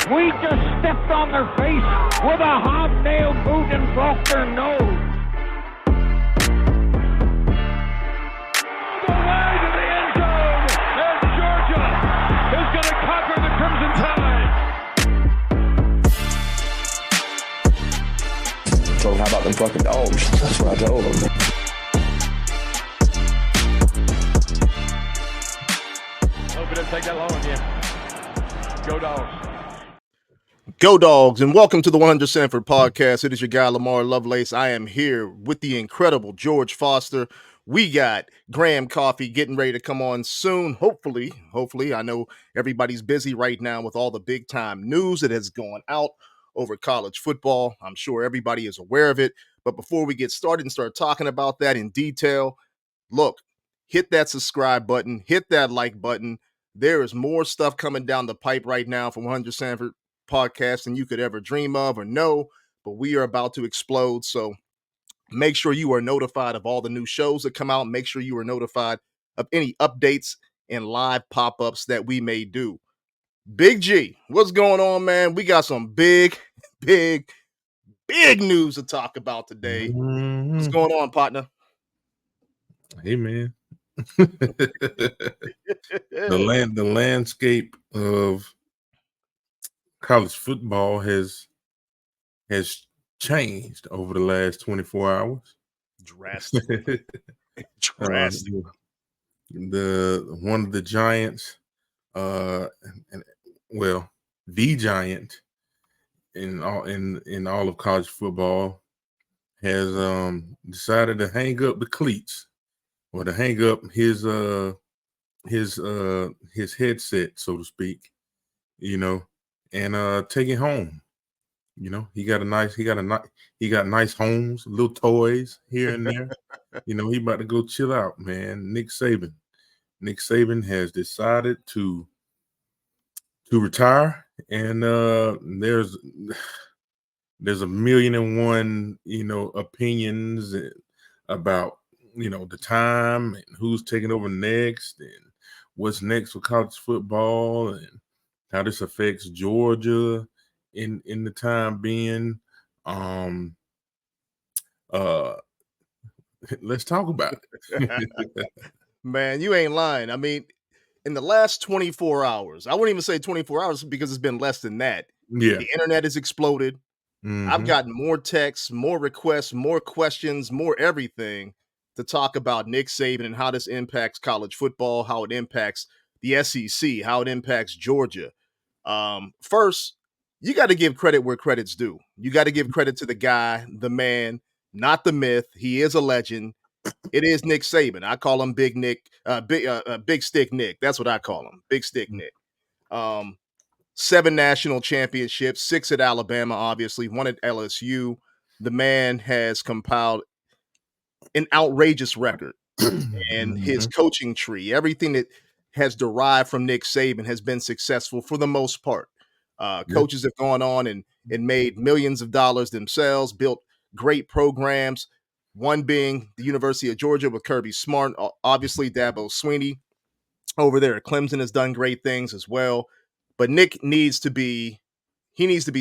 We just stepped on their face with a hobnail boot and broke their nose. The way to the end zone, and Georgia is going to conquer the Crimson Tide. So how about them fucking dogs? That's what I told them. Hope it didn't take that long again. Go Dogs. Go Dogs, and welcome to the 100 Sanford podcast. It is your guy, Lamar Lovelace. I am here with the incredible George Foster. We got Graham Coffee getting ready to come on soon. Hopefully. I know everybody's busy right now with all the big time news that has gone out over college football. I'm sure everybody is aware of it. But before we get started and start talking about that in detail, look, hit that subscribe button, hit that like button. There is more stuff coming down the pipe right now from 100 Sanford podcast than you could ever dream of or know, but we are about to explode. So make sure you are notified of all the new shows that come out. Make sure you are notified of any updates and live pop-ups that we may do. Big G, what's going on, man? We got some big news to talk about today. What's going on, partner? Hey, man. The landscape of college football has changed over the last 24 hours. Drastically. One of the giants, the giant in all of college football has decided to hang up the cleats, or to hang up his headset, so to speak, and take it home. He got nice homes, little toys here and there. He about to go chill out, man. Nick Saban has decided to retire, and there's a million and one opinions about the time and who's taking over next and what's next for college football and how this affects Georgia in the time being. Let's talk about it. Man, you ain't lying. I mean, in the last 24 hours, I wouldn't even say 24 hours because it's been less than that. Yeah. The internet has exploded. Mm-hmm. I've gotten more texts, more requests, more questions, more everything to talk about Nick Saban and how this impacts college football, how it impacts the SEC, how it impacts Georgia. First, you got to give credit where credit's due. You got to give credit to the guy, the man, not the myth. He is a legend. It is Nick Saban. I call him Big Nick, Big Stick Nick. That's what I call him, Big Stick Nick. 7 national championships, 6 at Alabama, obviously, 1 at LSU. The man has compiled an outrageous record, and his coaching tree, everything that has derived from Nick Saban has been successful for the most part. Coaches have gone on and made millions of dollars themselves, built great programs, one being the University of Georgia with Kirby Smart. Obviously, Dabo Swinney over there at Clemson has done great things as well. But Nick needs to be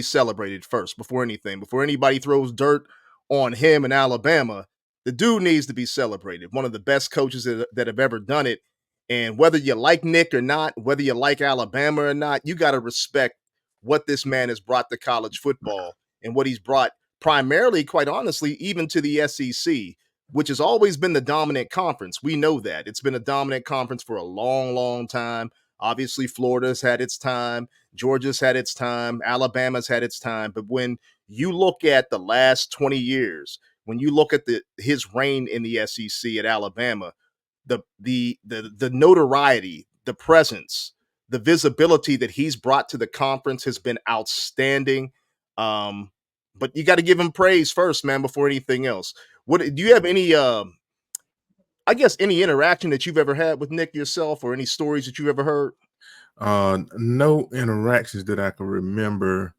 celebrated first before anything. Before anybody throws dirt on him in Alabama, the dude needs to be celebrated. One of the best coaches that have ever done it. And whether you like Nick or not, whether you like Alabama or not, you got to respect what this man has brought to college football and what he's brought primarily, quite honestly, even to the SEC, which has always been the dominant conference. We know that. It's been a dominant conference for a long, long time. Obviously, Florida's had its time. Georgia's had its time. Alabama's had its time. But when you look at the last 20 years, when you look at his reign in the SEC at Alabama, the notoriety, the presence, the visibility that he's brought to the conference has been outstanding. But you got to give him praise first, man, before anything else. What do you have any any interaction that you've ever had with Nick yourself, or any stories that you've ever heard? No interactions that I can remember.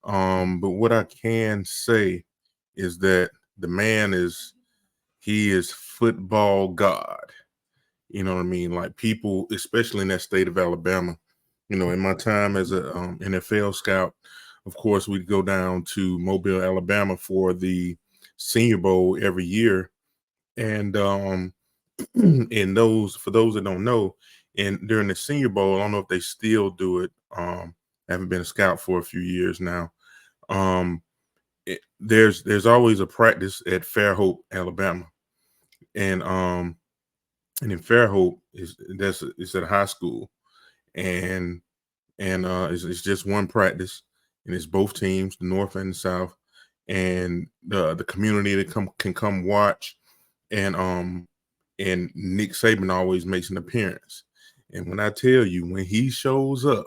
But what I can say is that the man is football God. You know what I mean? Like, people, especially in that state of Alabama, In my time as a NFL scout, of course, we'd go down to Mobile, Alabama for the Senior Bowl every year, and for those that don't know, and during the Senior Bowl, I don't know if they still do it. I haven't been a scout for a few years now. There's always a practice at Fairhope, Alabama, and in Fairhope it's at a high school, and it's just one practice, and it's both teams, the North and the South, and the community that can come watch, and Nick Saban always makes an appearance, and when I tell you, when he shows up,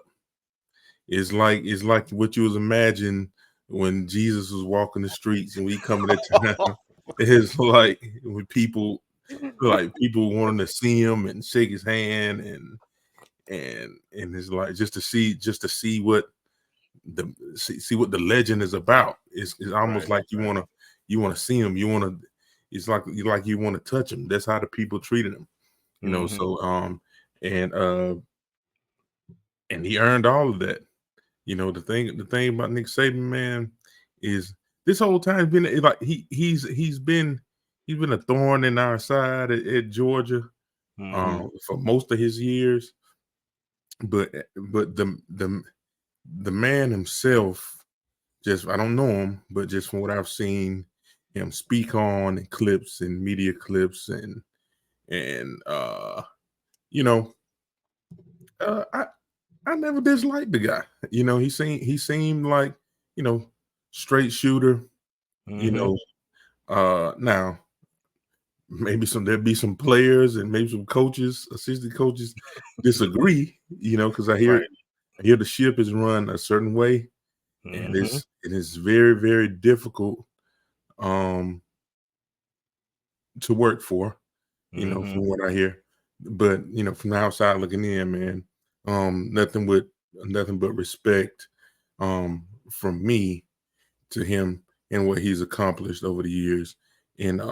it's like what you was imagine when Jesus was walking the streets and we coming to town. It's like when people wanting to see him and shake his hand, and it's like just to see what what the legend is about. It's almost like you want to see him. It's like you want to touch him. That's how the people treated him, So and he earned all of that. The thing about Nick Saban, man, is this whole time been like he's been a thorn in our side at Georgia for most of his years, but the man himself, just I don't know him, but just from what I've seen him speak on in clips and media clips and I never disliked the guy. He seemed like, straight shooter. Now maybe there'd be some players and maybe some coaches, assistant coaches disagree, because I hear the ship is run a certain way, and it is very, very difficult to work for, from what I hear. But from the outside looking in, man, nothing but respect from me to him and what he's accomplished over the years in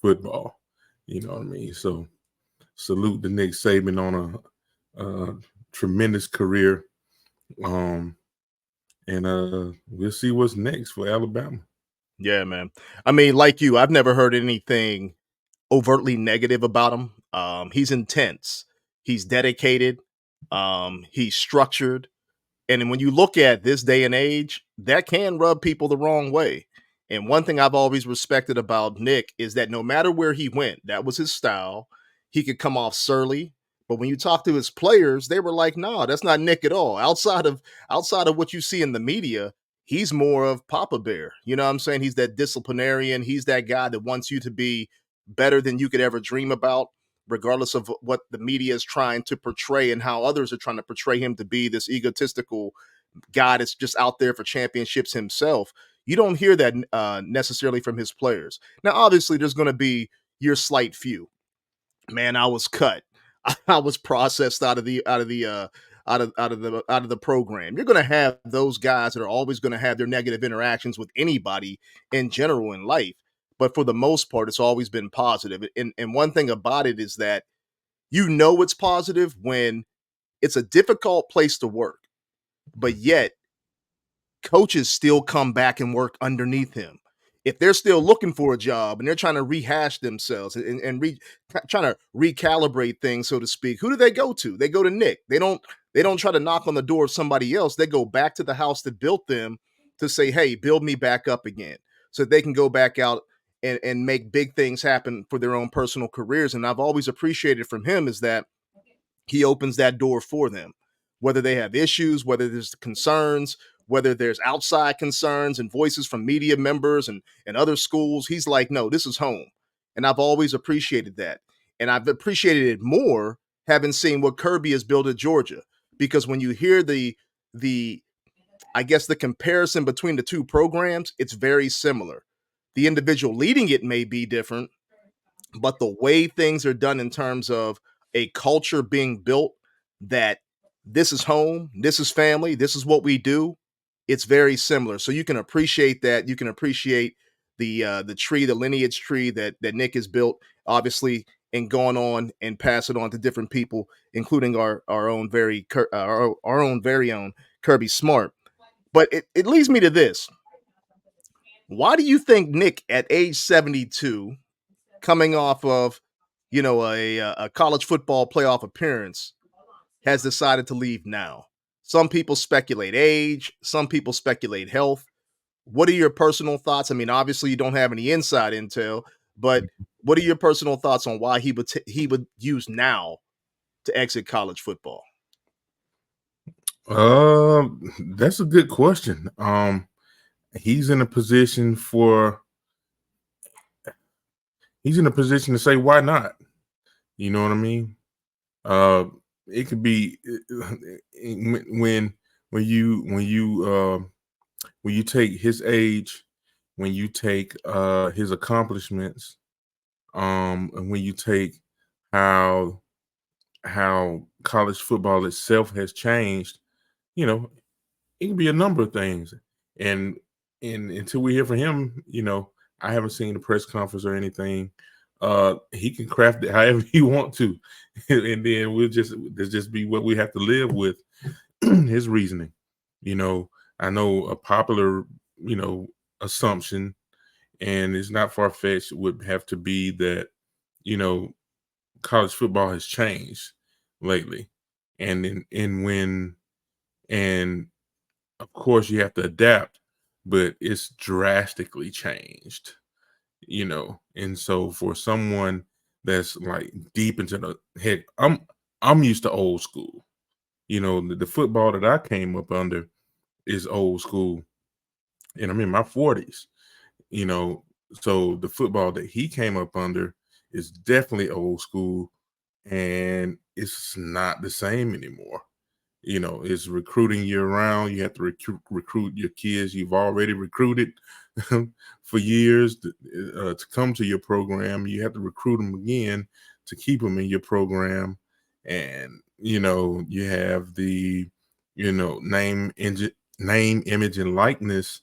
football. You know what I mean? So salute to Nick Saban on a tremendous career. And we'll see what's next for Alabama. Yeah, man. I mean, like you, I've never heard anything overtly negative about him. He's intense. He's dedicated. He's structured. And then when you look at this day and age, that can rub people the wrong way. And one thing I've always respected about Nick is that no matter where he went, that was his style. He could come off surly, but when you talk to his players, they were like, "No, that's not Nick at all." Outside of what you see in the media, he's more of Papa Bear. You know what I'm saying? He's that disciplinarian. He's that guy that wants you to be better than you could ever dream about, regardless of what the media is trying to portray and how others are trying to portray him to be this egotistical guy that's just out there for championships himself. You don't hear that necessarily from his players. Now, obviously, there's going to be your slight few. Man, I was cut. I was processed out of the program. You're going to have those guys that are always going to have their negative interactions with anybody in general in life. But for the most part, it's always been positive. And one thing about it is that it's positive when it's a difficult place to work, but yet coaches still come back and work underneath him. If they're still looking for a job and they're trying to rehash themselves and trying to recalibrate things, so to speak, who do they go to? They go to Nick. They don't try to knock on the door of somebody else. They go back to the house that built them to say, "Hey, build me back up again," so they can go back out and make big things happen for their own personal careers. And I've always appreciated from him is that he opens that door for them, whether they have issues, whether there's concerns, whether there's outside concerns and voices from media members and other schools. He's like, no, this is home. And I've always appreciated that. And I've appreciated it more having seen what Kirby has built at Georgia. Because when you hear the I guess the comparison between the two programs, it's very similar. The individual leading it may be different, but the way things are done in terms of a culture being built that this is home, this is family, this is what we do, it's very similar. So you can appreciate that. You can appreciate the tree, the lineage tree that Nick has built, obviously and gone on and pass it on to different people, including our own very own Kirby Smart. But it leads me to this. Why do you think Nick at age 72, coming off of, a college football playoff appearance, has decided to leave now? Some people speculate age, some people speculate health. What are your personal thoughts? I mean, obviously you don't have any inside intel, but what are your personal thoughts on why he would use now to exit college football? That's a good question. He's in a position to say why not. You know what I mean? It could be when you take his age, when you take his accomplishments, and when you take how college football itself has changed, it can be a number of things. And until we hear from him, I haven't seen the press conference or anything. He can craft it however he want to, and then we'll just be what we have to live with. His reasoning. I know a popular, assumption, and it's not far fetched, would have to be that, college football has changed lately, and of course you have to adapt, but it's drastically changed, and so for someone that's like deep into the heck, I'm used to old school. The football that I came up under is old school, and I'm in my 40s. So the football that he came up under is definitely old school, and it's not the same anymore. It's recruiting year round. You have to recruit your kids you've already recruited for years to come to your program. You have to recruit them again to keep them in your program. And, you have the, name, image, and likeness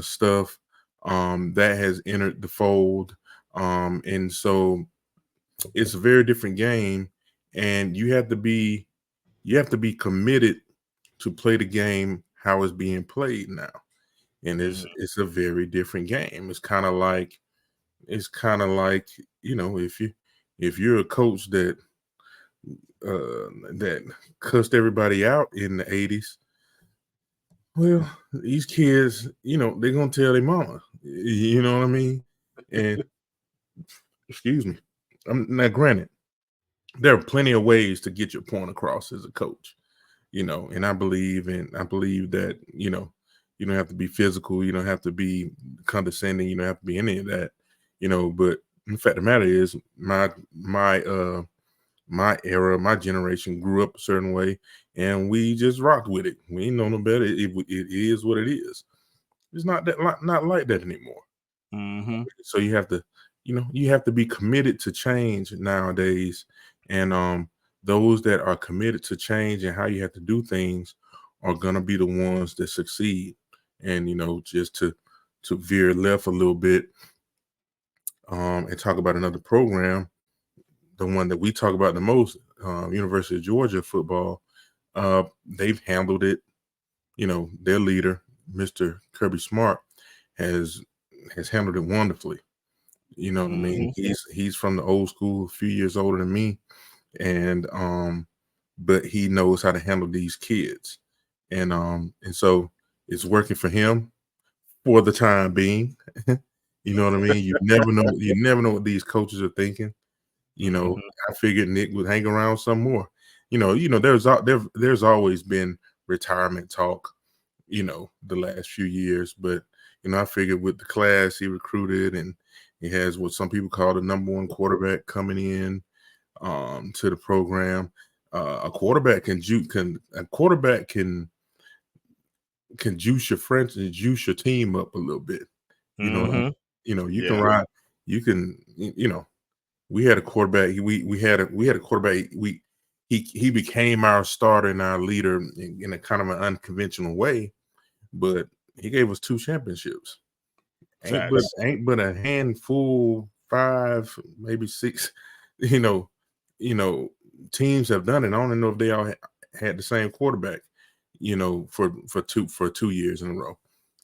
stuff that has entered the fold. And so it's a very different game, and you have to be committed to play the game how it's being played now. And it's a very different game. It's kind of like if you're a coach that cussed everybody out in the 80s, well, these kids, they're gonna tell their mama. You know what I mean? And excuse me. Now, granted, there are plenty of ways to get your point across as a coach, and I believe that, you don't have to be physical, you don't have to be condescending, you don't have to be any of that, but the fact of the matter is my era, my generation grew up a certain way, and we just rocked with it. We ain't know no better. It is what it is. It's not like that anymore. Mm-hmm. So you have to be committed to change nowadays, and those that are committed to change and how you have to do things are gonna be the ones that succeed. And just to veer left a little bit, and talk about another program, the one that we talk about the most, University of Georgia football. They've handled it. Their leader, Mr. Kirby Smart, has handled it wonderfully. What I mean? He's from the old school, a few years older than me, and but he knows how to handle these kids, and so it's working for him for the time being. You know what I mean? You never know what these coaches are thinking. I figured Nick would hang around some more. There's always been retirement talk, the last few years, but I figured with the class he recruited, and he has what some people call the number one quarterback coming in to the program. A quarterback can juice your friends and juice your team up a little bit. You can ride. You can. We had a quarterback. We had a quarterback. He became our starter and our leader in a kind of an unconventional way, but he gave us 2 championships. Ain't but a handful, 5, maybe 6 you know, you know, teams have done it. I don't know if they all had the same quarterback, for 2 years in a row.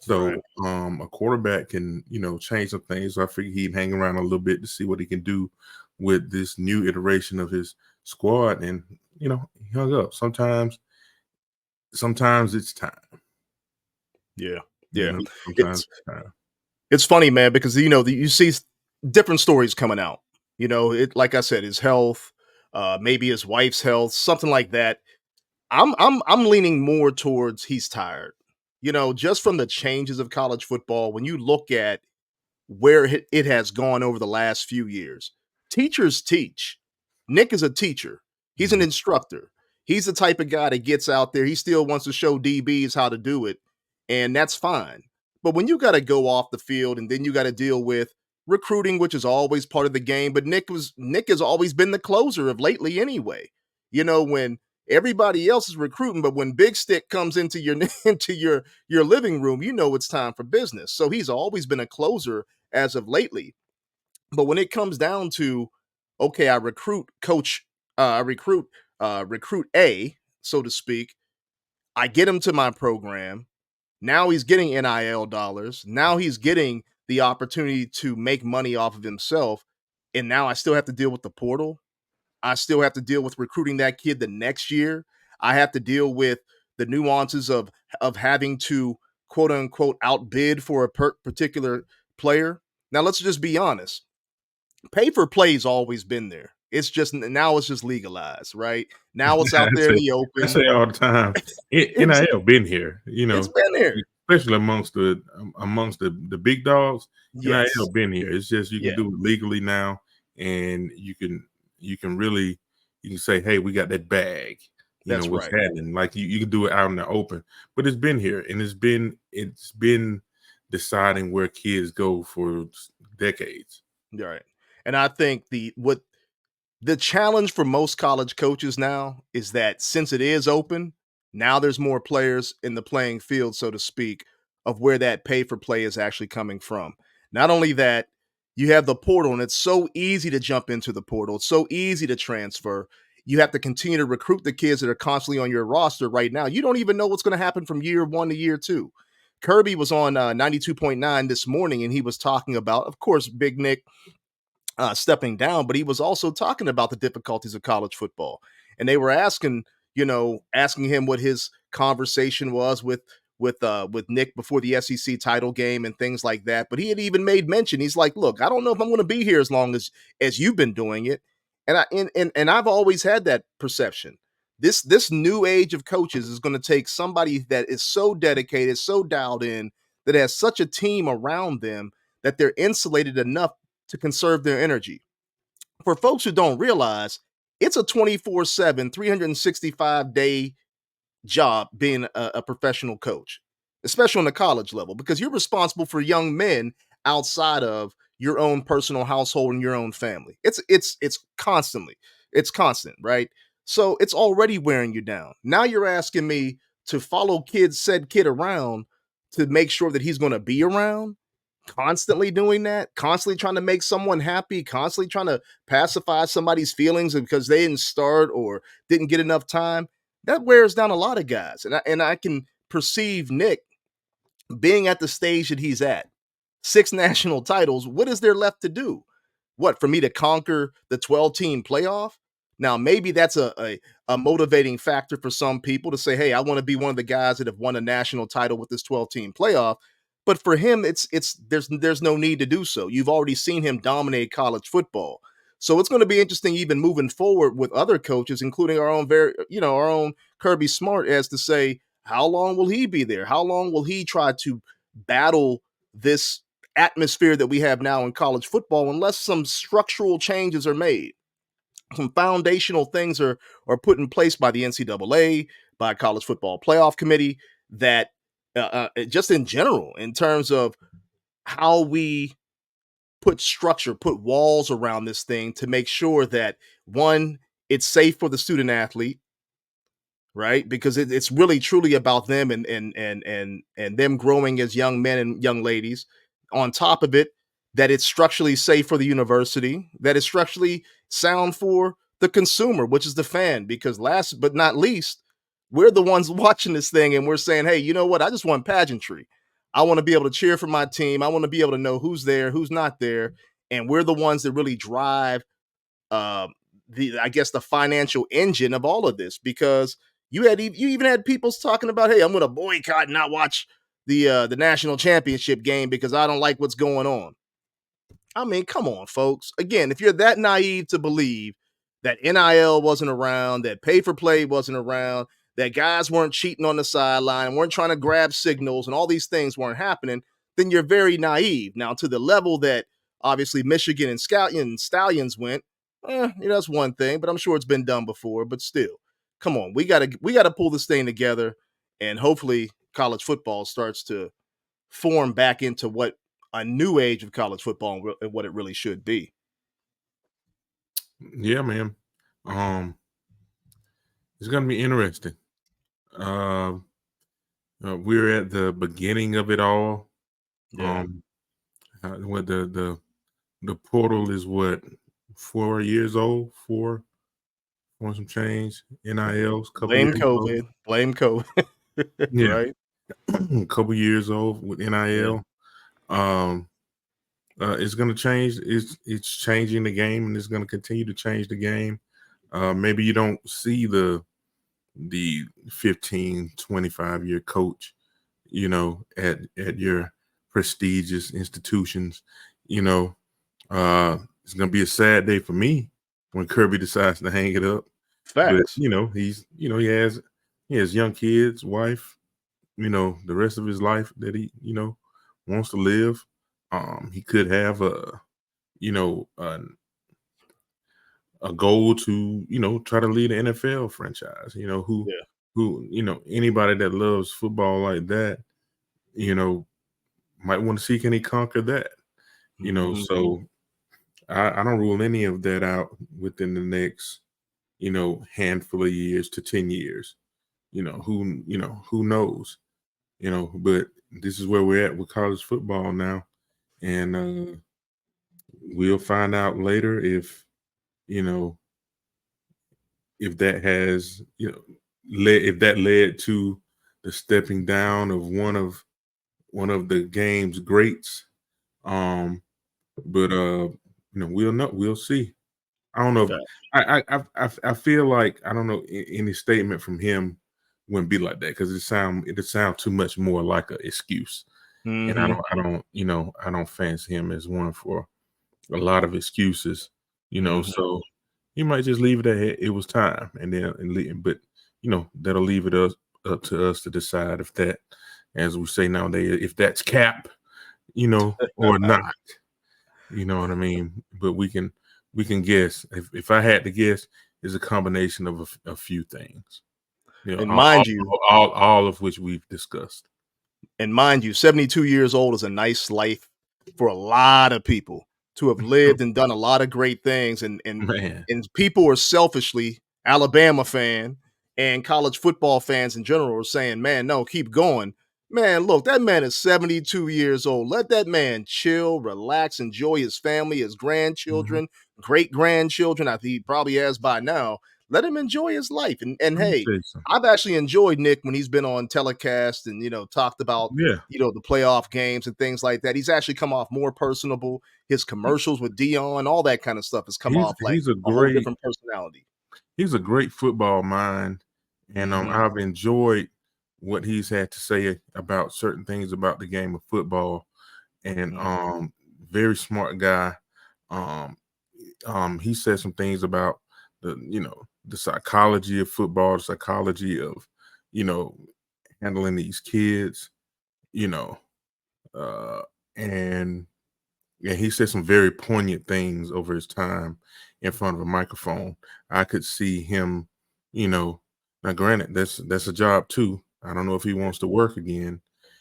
Right. So a quarterback can, change some things. So I figured he'd hang around a little bit to see what he can do with this new iteration of his squad. And, he hung up. Sometimes it's time. Yeah. You Yeah. know, sometimes It's it's time. it's funny, man, because you see different stories coming out. It like I said, his health, maybe his wife's health, something like that. I'm leaning more towards he's tired. Just from the changes of college football, when you look at where it has gone over the last few years. Teachers teach. Nick is a teacher. He's an Mhm. instructor. He's the type of guy that gets out there. He still wants to show DBs how to do it, and that's fine. But when you got to go off the field and then you got to deal with recruiting, which is always part of the game, but Nick has always been the closer of lately anyway. When everybody else is recruiting, but when Big Stick comes into your into your living room, it's time for business. So he's always been a closer as of lately. But when it comes down to, okay, I recruit coach, I recruit A, so to speak. I get him to my program. Now he's getting NIL dollars. Now he's getting the opportunity to make money off of himself. And now I still have to deal with the portal. I still have to deal with recruiting that kid the next year. I have to deal with the nuances of having to quote unquote outbid for a particular player. Now let's just be honest. Pay for play's always been there. It's just now it's just legalized, right? Now it's out I there in say, the I open. say all the time, It's NIL been here, it's been there. especially amongst the big dogs. Yes. NIL been here. It's just you can Yeah, do it legally now, and you can really you can say, hey, we got that bag. that's What's right. happening? Like you can do it out in the open, but it's been here, and it's been deciding where kids go for decades. You're right. And I think the challenge for most college coaches now is that since it is open, now there's more players in the playing field, so to speak, of where that pay for play is actually coming from. Not only that, you have the portal, and it's so easy to jump into the portal. It's so easy to transfer. You have to continue to recruit the kids that are constantly on your roster right now. You don't even know what's going to happen from year one to year two. Kirby was on 92.9 this morning, and he was talking about, of course, Big Nick stepping down, but he was also talking about the difficulties of college football. And they were asking him what his conversation was with Nick before the SEC title game and things like that. But he had even made mention. He's like, "Look, I don't know if I'm going to be here as long as you've been doing it." And I've always had that perception. This new age of coaches is going to take somebody that is so dedicated, so dialed in, that has such a team around them that they're insulated enough to conserve their energy. For folks who don't realize, it's a 24/7, 365-day job being a professional coach, especially on the college level, because you're responsible for young men outside of your own personal household and your own family. It's constant, right? So it's already wearing you down. Now you're asking me to follow said kid around to make sure that he's going to be around, constantly doing that, constantly trying to make someone happy, constantly trying to pacify somebody's feelings because they didn't start or didn't get enough time. That wears down a lot of guys. And I can perceive Nick being at the stage that he's at. 6 national titles. What is there left to do? What, for me to conquer the 12-team playoff? Now, maybe that's a motivating factor for some people to say, hey, I want to be one of the guys that have won a national title with this 12-team playoff. But for him, there's no need to do so. You've already seen him dominate college football. So it's going to be interesting even moving forward with other coaches, including our own Kirby Smart, as to say, how long will he be there? How long will he try to battle this atmosphere that we have now in college football unless some structural changes are made? Some foundational things are put in place by the NCAA, by College Football Playoff Committee, that just in general, in terms of how we put walls around this thing to make sure that, one, it's safe for the student athlete, right? Because it's really truly about them and them growing as young men and young ladies. On top of it, that it's structurally safe for the university, that it's structurally sound for the consumer, which is the fan. Because last but not least, we're the ones watching this thing and we're saying, hey, you know what? I just want pageantry. I want to be able to cheer for my team. I want to be able to know who's there, who's not there. And we're the ones that really drive uh, I guess the financial engine of all of this, because you even had people talking about, hey, I'm going to boycott and not watch the national championship game because I don't like what's going on. I mean, come on, folks. Again, if you're that naive to believe that NIL wasn't around, that pay for play wasn't around, that guys weren't cheating on the sideline, weren't trying to grab signals, and all these things weren't happening, then you're very naive. Now, to the level that obviously Michigan and Stallions went, that's one thing, but I'm sure it's been done before. But still, come on, we gotta pull this thing together, and hopefully college football starts to form back into what a new age of college football and what it really should be. Yeah, man. It's gonna be interesting. We're at the beginning of it all. Yeah. What the portal is, what, 4 years old, four some change. NIL's couple Blame years old. COVID. Blame COVID. Yeah, Right. couple years old with NIL. It's going to change. It's changing the game, and it's going to continue to change the game. Maybe you don't see the 15, 25-year coach, at your prestigious institutions. It's going to be a sad day for me when Kirby decides to hang it up. But Facts. he has young kids, wife, the rest of his life that he wants to live. He could have a goal to try to lead an NFL franchise. Anybody that loves football like that, might want to see, can he conquer that. So I don't rule any of that out within the next handful of years to 10 years. Who knows, but this is where we're at with college football now. And we'll find out later if that has led to the stepping down of one of the game's greats. But we'll know. We'll see. I don't know. I feel like, I don't know, any statement from him wouldn't be like that, because it sound too much more like an excuse. And I don't fancy him as one for a lot of excuses. So he might just leave it at it was time, but that'll leave it up to us to decide if that, as we say nowadays, if that's cap, or not. You know what I mean? But we can guess. If I had to guess, it's a combination of a few things. And mind you, all of which we've discussed. And mind you, 72 years old is a nice life for a lot of people to have lived and done a lot of great things. And people are selfishly, Alabama fan and college football fans in general are saying, man, no, keep going. Man, look, that man is 72 years old. Let that man chill, relax, enjoy his family, his grandchildren, great grandchildren. I think he probably has by now. Let him enjoy his life. And hey, I've actually enjoyed Nick when he's been on telecast and, talked about, the playoff games and things like that. He's actually come off more personable. His commercials with Dion, all that kind of stuff has come off like a whole different personality. He's a great football mind. And I've enjoyed what he's had to say about certain things about the game of football. And very smart guy. He said some things about the psychology of football, the psychology of, handling these kids, and he said some very poignant things over his time in front of a microphone. I could see him, now granted, that's a job too. I don't know if he wants to work again,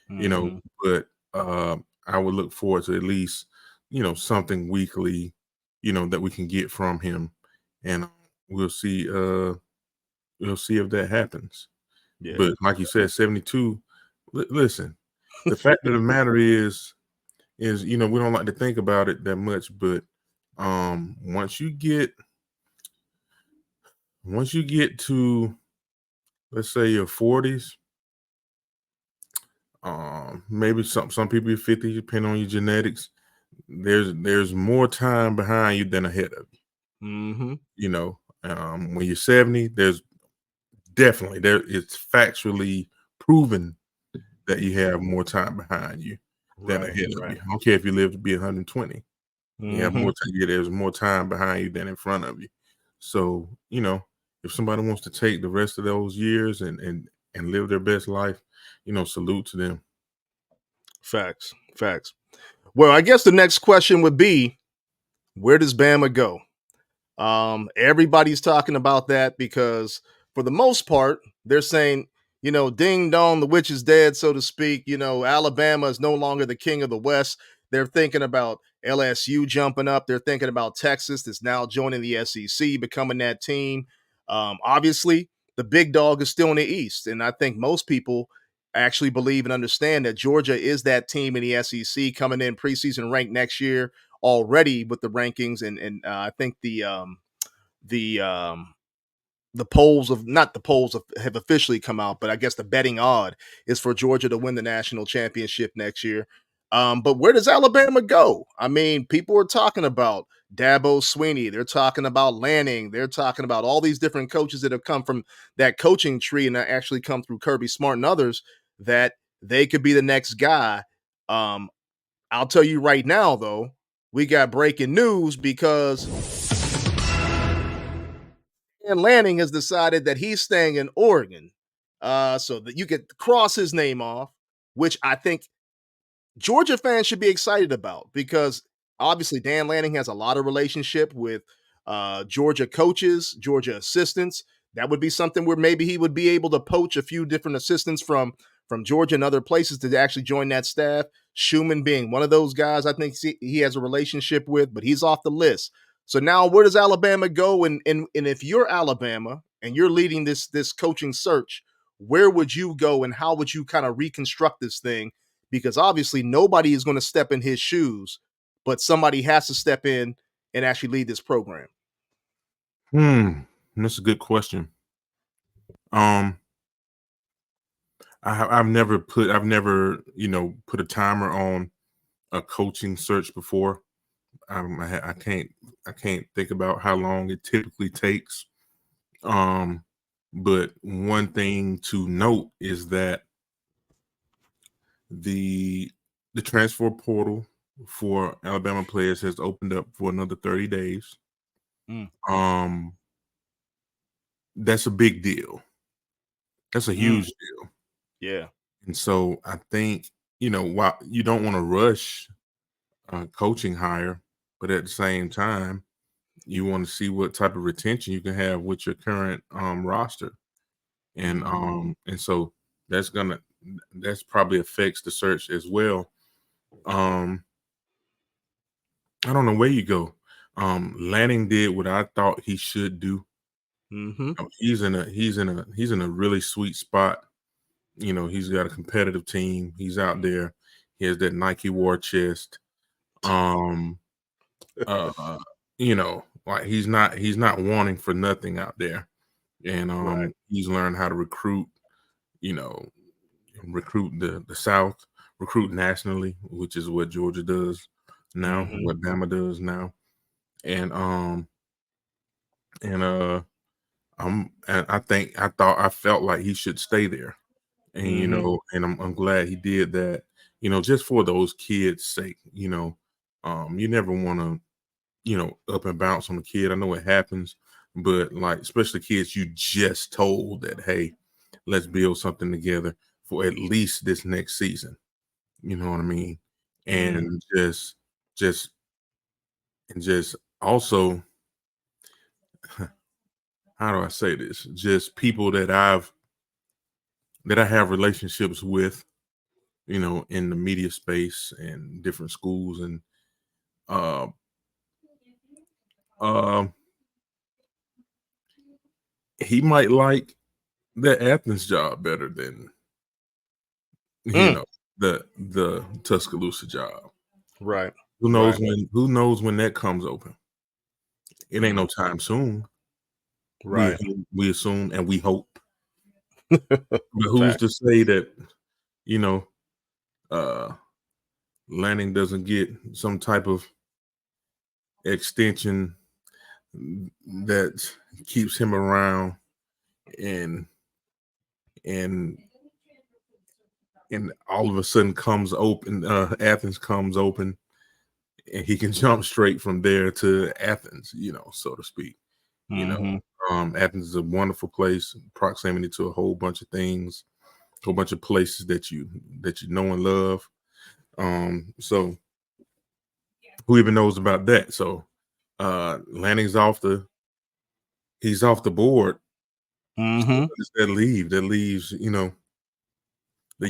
but I would look forward to at least, something weekly, that we can get from him. And we'll see if that happens. Yeah. But like you said, 72. Listen, the fact of the matter is is, we don't like to think about it that much, but once you get to, let's say, your 40s, maybe some people your 50s, depending on your genetics, there's more time behind you than ahead of you. Mm-hmm. When you're 70, there's definitely it's factually proven that you have more time behind you than ahead of you. I don't care if you live to be 120. You have more time. There's more time behind you than in front of you. So, if somebody wants to take the rest of those years and live their best life, salute to them. Facts. Well, I guess the next question would be, where does Bama go? Everybody's talking about that because for the most part, they're saying, ding dong, the witch is dead, so to speak. Alabama is no longer the king of the West. They're thinking about LSU jumping up. They're thinking about Texas that's now joining the SEC, becoming that team. Obviously, the big dog is still in the East. And I think most people actually believe and understand that Georgia is that team in the SEC coming in preseason ranked next year already with the rankings. And I think the polls have officially come out, but I guess the betting odd is for Georgia to win the national championship next year. But where does Alabama go? I mean, people are talking about Dabo Swinney. They're talking about Lanning. They're talking about all these different coaches that have come from that coaching tree and actually come through Kirby Smart and others that they could be the next guy. I'll tell you right now, though, we got breaking news because Lanning has decided that he's staying in Oregon, so that you could cross his name off, which I think Georgia fans should be excited about because obviously Dan Lanning has a lot of relationship with Georgia coaches, Georgia assistants. That would be something where maybe he would be able to poach a few different assistants from Georgia and other places to actually join that staff. Schumann being one of those guys I think he has a relationship with, but he's off the list. So now where does Alabama go? And if you're Alabama and you're leading this coaching search, where would you go and how would you kind of reconstruct this thing? Because obviously nobody is going to step in his shoes, but somebody has to step in and actually lead this program. That's a good question. I've never put a timer on a coaching search before. I can't think about how long it typically takes. But one thing to note is that the transfer portal for Alabama players has opened up for another 30 days. That's a big deal. That's a huge deal. Yeah. And so I think, while you don't want to rush coaching hire, but at the same time, you want to see what type of retention you can have with your current roster. And so that's probably affects the search as well. I don't know where you go. Lanning did what I thought he should do. He's in a really sweet spot. He's got a competitive team. He's out there. He has that Nike war chest. Like he's not wanting for nothing out there. And he's learned how to recruit, recruit the South, recruit nationally, which is what Georgia does now, what Bama does now. And I felt like he should stay there. And and I'm glad he did that, just for those kids' sake. You never want to, up and bounce on a kid. I know it happens, but like especially kids you just told that, hey, let's build something together for at least this next season. You know what I mean? And just also, how do I say this? Just people that I have relationships with, in the media space and different schools, and he might like the Athens job better than the Tuscaloosa job. Right. Who knows Right. when that comes open? It ain't no time soon. Right. We assume and we hope. But who's Fact. to say that, you know, Lanning doesn't get some type of extension that keeps him around and and and all of a sudden comes open, Athens comes open, and he can jump straight from there to Athens, so to speak. Mhm. Athens is a wonderful place, proximity to a whole bunch of things, a whole bunch of places that you know and love. So who even knows about that? So Lanning's he's off the board. So Mhm. what does that leave? That leaves, the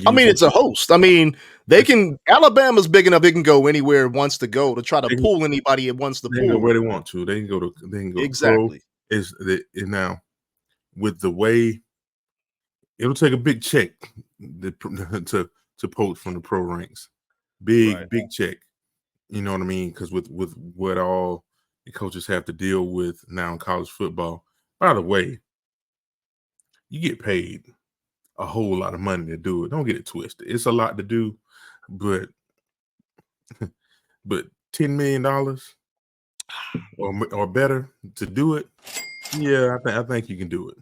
I mean, usual. it's a host. I mean, Alabama's big enough, it can go anywhere it wants to go to try to They can, pull anybody it wants to they can go pull. where they want to. They can go to pro. Exactly. Now with the way it'll take a big check to poach from the pro ranks. Right. Big check. You know what I mean? Because with what all the coaches have to deal with now in college football. By the way, you get paid a whole lot of money to do it. Don't get it twisted. It's a lot to do, but $10 million or better to do it. Yeah, I think you can do it.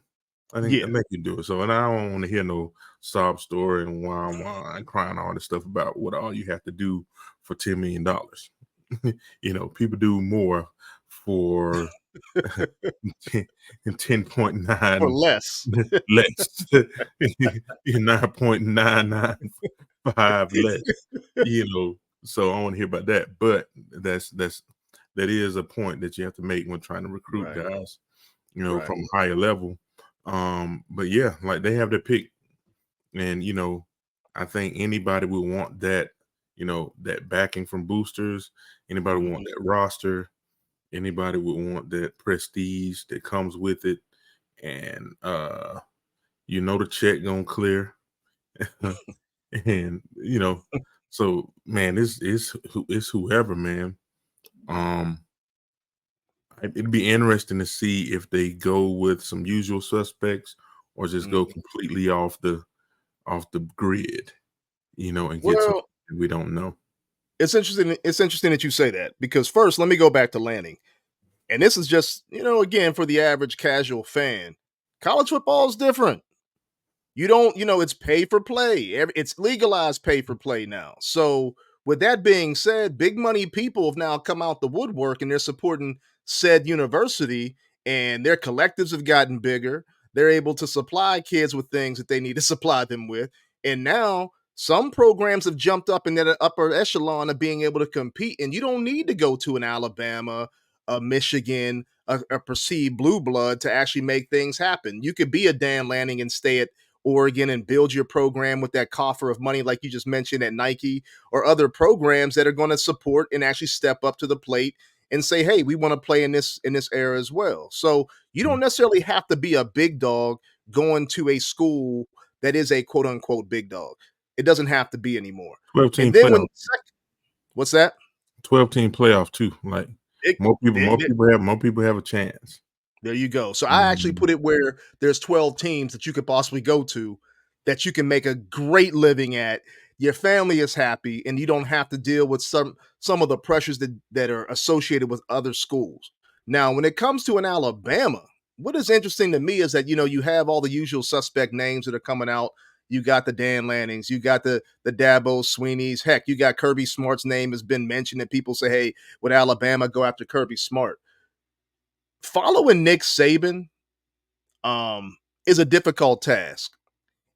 I think Yeah. you can do it. So, and I don't want to hear no sob story and wah and crying all this stuff about what all you have to do for $10 million. People do more for 10.9 Or less. less, 9.995 less. So I want to hear about that. But that is a point that you have to make when trying to recruit Right. guys, Right. from a higher level. But yeah, like they have their pick, and I think anybody will want that, that backing from boosters. Anybody want that roster. Anybody would want that prestige that comes with it, and the check gonna clear, and so man, it's whoever, man. It'd be interesting to see if they go with some usual suspects or just go completely off the grid, and get something Well, we don't know. it's interesting that you say that because first, let me go back to Lanning. And this is just, again, for the average casual fan, college football is different. You don't, it's pay for play. It's legalized pay for play now. So, with that being said, big money people have now come out the woodwork and they're supporting said university, and their collectives have gotten bigger. They're able to supply kids with things that they need to supply them with. And now some programs have jumped up in that upper echelon of being able to compete. And you don't need to go to an Alabama, a Michigan, a perceived blue blood to actually make things happen. You could be a Dan Lanning and stay at Oregon and build your program with that coffer of money, like you just mentioned at Nike or other programs that are going to support and actually step up to the plate and say, hey, we want to play in this era as well. So you don't necessarily have to be a big dog going to a school that is a quote unquote big dog. It doesn't have to be anymore. 12-team And then playoff, what's that? 12-team playoff too. Like It, more it, people have a chance. There you go. So I actually put it where there's 12 teams that you could possibly go to that you can make a great living at. Your family is happy and you don't have to deal with some of the pressures that are associated with other schools. Now, when it comes to an Alabama, what is interesting to me is that you have all the usual suspect names that are coming out. You got the Dan Lannings, you got the Dabo Sweeneys. Heck, you got Kirby Smart's name has been mentioned, and people say, hey, would Alabama go after Kirby Smart? Following Nick Saban is a difficult task.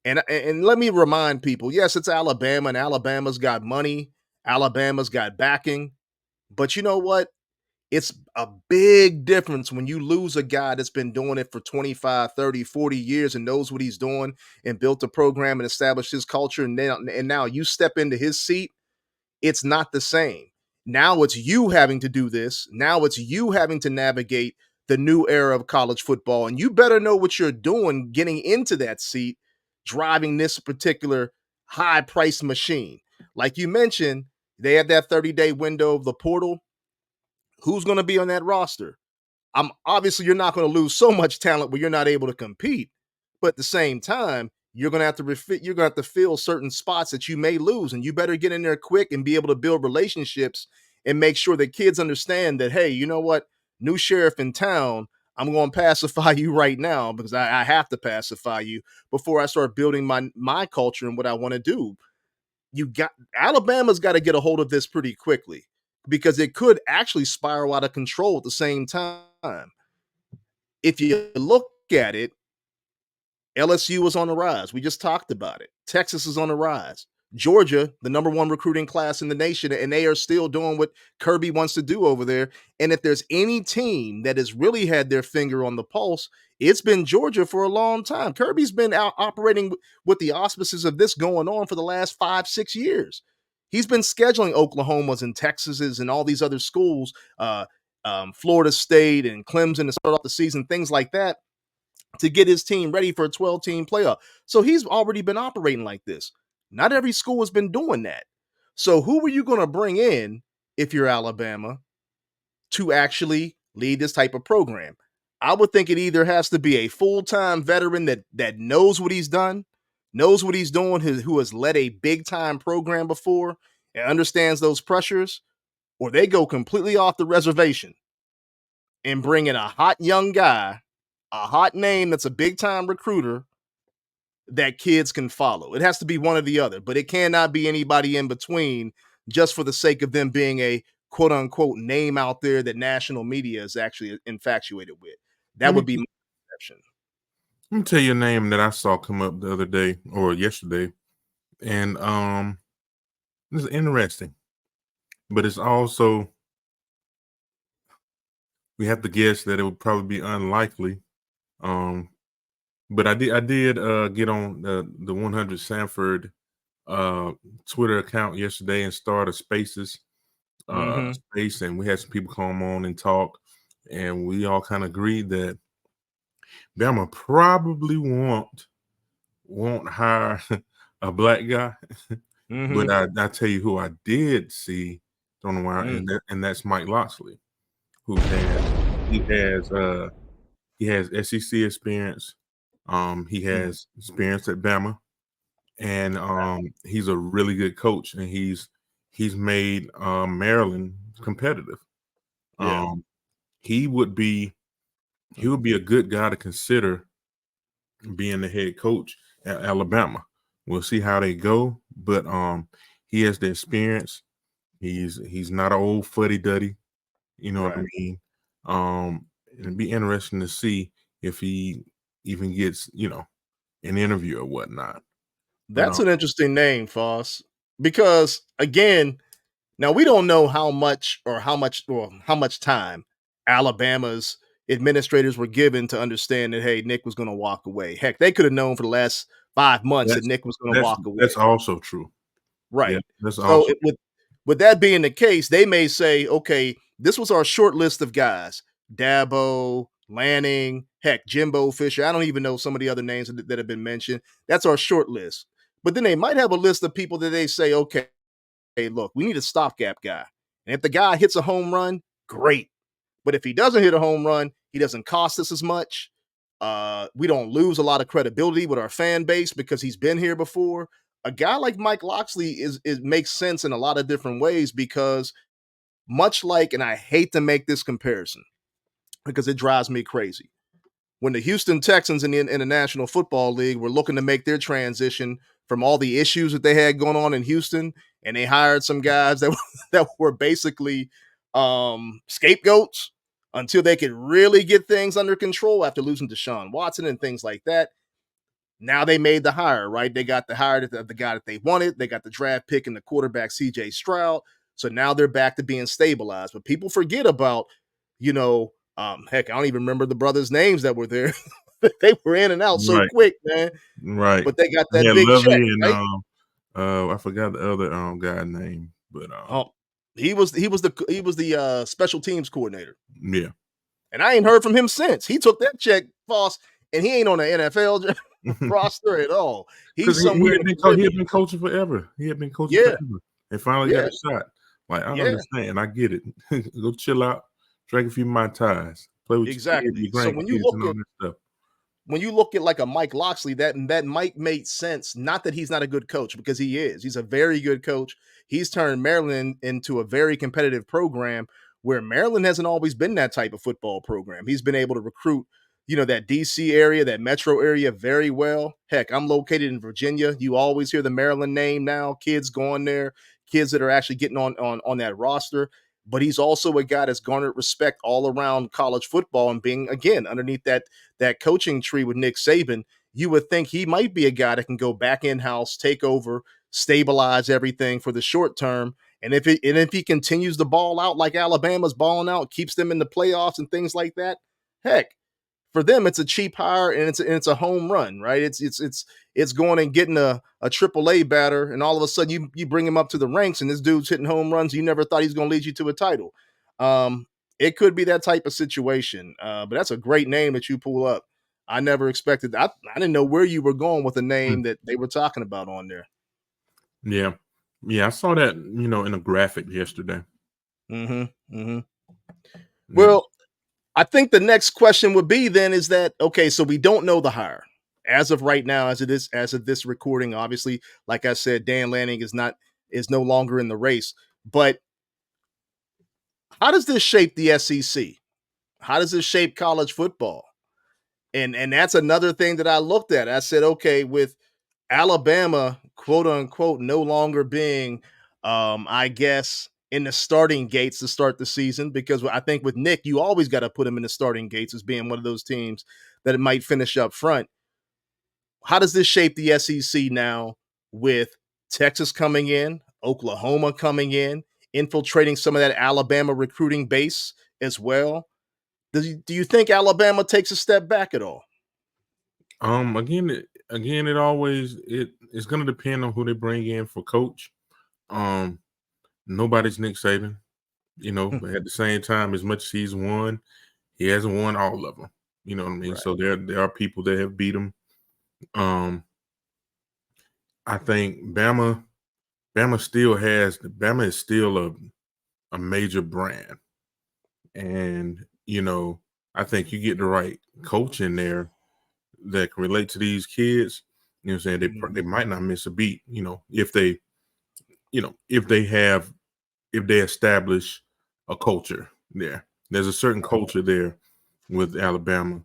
And let me remind people, yes, it's Alabama, and Alabama's got money, Alabama's got backing, but you know what? It's a big difference when you lose a guy that's been doing it for 25, 30, 40 years and knows what he's doing and built a program and established his culture, and now you step into his seat. It's not the same. Now it's you having to do this. Now it's you having to navigate the new era of college football. And you better know what you're doing getting into that seat, driving this particular high price machine. Like you mentioned, They have that 30-day window of the portal. Who's going to be on that roster? Obviously you're not going to lose so much talent where you're not able to compete, but at the same time, you're going to have to you're going to have to fill certain spots that you may lose, and you better get in there quick and be able to build relationships and make sure that kids understand that, hey, you know what, new sheriff in town, I'm going to pacify you right now because I have to pacify you before I start building my culture and what I want to do. Alabama's got to get a hold of this pretty quickly because it could actually spiral out of control at the same time. If you look at it, LSU is on the rise. We just talked about it. Texas is on the rise. Georgia, the number one recruiting class in the nation, and they are still doing what Kirby wants to do over there. And if there's any team that has really had their finger on the pulse, it's been Georgia for a long time. Kirby's been out operating with the auspices of this going on for the last 5-6 years. He's been scheduling Oklahomas and Texases and all these other schools, Florida State and Clemson to start off the season, things like that, to get his team ready for a 12-team playoff. So he's already been operating like this. Not every school has been doing that. So who are you going to bring in if you're Alabama to actually lead this type of program? I would think it either has to be a full-time veteran that knows what he's done, knows what he's doing, who has led a big-time program before and understands those pressures, or they go completely off the reservation and bring in a hot young guy, a hot name that's a big-time recruiter that kids can follow. It has to be one or the other, but it cannot be anybody in between just for the sake of them being a quote-unquote name out there that national media is actually infatuated with. That would be my perception. Let me tell you a name that I saw come up the other day or yesterday, and this is interesting, but it's also, we have to guess that it would probably be unlikely. But I did get on the 100 Sanford Twitter account yesterday and start a Spaces space, and we had some people come on and talk, and we all kind of agreed that Bama probably won't hire a black guy. But I tell you who I did see on the wire, and that's Mike Locksley, who he has SEC experience. He has experience at Bama, and he's a really good coach, and he's made Maryland competitive. He would be a good guy to consider being the head coach at Alabama. We'll see how they go, but he has the experience. He's not an old fuddy-duddy, you know what I mean? It'd be interesting to see if he even gets, an interview or whatnot. That's an interesting name, Foss, because again, now we don't know how much time Alabama's administrators were given to understand that, hey, Nick was going to walk away. Heck, they could have known for the last 5 months that Nick was going to walk away. That's also true. Right. Yeah, that's so also with that being the case, they may say, okay, this was our short list of guys. Dabo, Lanning, heck, Jimbo Fisher. I don't even know some of the other names that have been mentioned. That's our short list. But then they might have a list of people that they say, okay, hey, look, we need a stopgap guy. And if the guy hits a home run, great. But if he doesn't hit a home run, he doesn't cost us as much. We don't lose a lot of credibility with our fan base because he's been here before. A guy like Mike Locksley makes sense in a lot of different ways because much like, and I hate to make this comparison because it drives me crazy. When the Houston Texans in the National Football League were looking to make their transition from all the issues that they had going on in Houston, and they hired some guys that were basically scapegoats until they could really get things under control after losing Deshaun Watson and things like that. Now they made the hire, right? They got the hire of the guy that they wanted. They got the draft pick and the quarterback, C.J. Stroud. So now they're back to being stabilized. But people forget about, heck, I don't even remember the brothers' names that were there. They were in and out so quick, man. Right. But they got that big check, and I forgot the other guy's name, but he was the special teams coordinator. Yeah. And I ain't heard from him since. He took that check, Foss, and he ain't on the NFL roster at all. He's somewhere. He had been coaching forever. He had been coaching forever. They finally got a shot. Like, I Yeah. understand. I get it. Go chill out, drink a few Mai Tais, play with your kids, Exactly. your So when you grandkids, look and all at that stuff. when you look at like a Mike Locksley, that might make sense. Not that he's not a good coach, because he is. He's a very good coach. He's turned Maryland into a very competitive program, where Maryland hasn't always been that type of football program. He's been able to recruit, that DC area, that metro area very well. Heck, I'm located in Virginia. You always hear the Maryland name now. Kids going there, kids that are actually getting on that roster. But he's also a guy that's garnered respect all around college football, and being, again, underneath that coaching tree with Nick Saban, you would think he might be a guy that can go back in house, take over, stabilize everything for the short term. And if he continues to ball out like Alabama's balling out, keeps them in the playoffs and things like that, heck, for them it's a cheap hire, and it's a home run, right? It's going and getting a AAA batter, and all of a sudden you bring him up to the ranks, and this dude's hitting home runs you never thought he's going to lead you to a title. It could be that type of situation. But that's a great name that you pull up. I never expected that. I didn't know where you were going with the name that they were talking about on there. Yeah. Yeah, I saw that, in a graphic yesterday. Mm-hmm. Mm-hmm. Yeah. Well, I think the next question would be then, is that okay? So we don't know the hire as of right now, as of this recording. Obviously, like I said, Dan Lanning is no longer in the race. But how does this shape the SEC? How does this shape college football? And that's another thing that I looked at. I said, okay, with Alabama, quote unquote, no longer being, I guess, in the starting gates to start the season, because I think with Nick, you always got to put him in the starting gates as being one of those teams that it might finish up front. How does this shape the SEC now, with Texas coming in, Oklahoma coming in, infiltrating some of that Alabama recruiting base as well? Do you think Alabama takes a step back at all? Again, it's going to depend on who they bring in for coach. Nobody's Nick Saban, but at the same time, as much as he's won, he hasn't won all of them. You know what I mean? Right. So there are people that have beat him. I think Bama is still a major brand. And, I think you get the right coach in there that can relate to these kids. You know what I'm saying? They might not miss a beat, if they establish a culture there. There's a certain culture there with Alabama,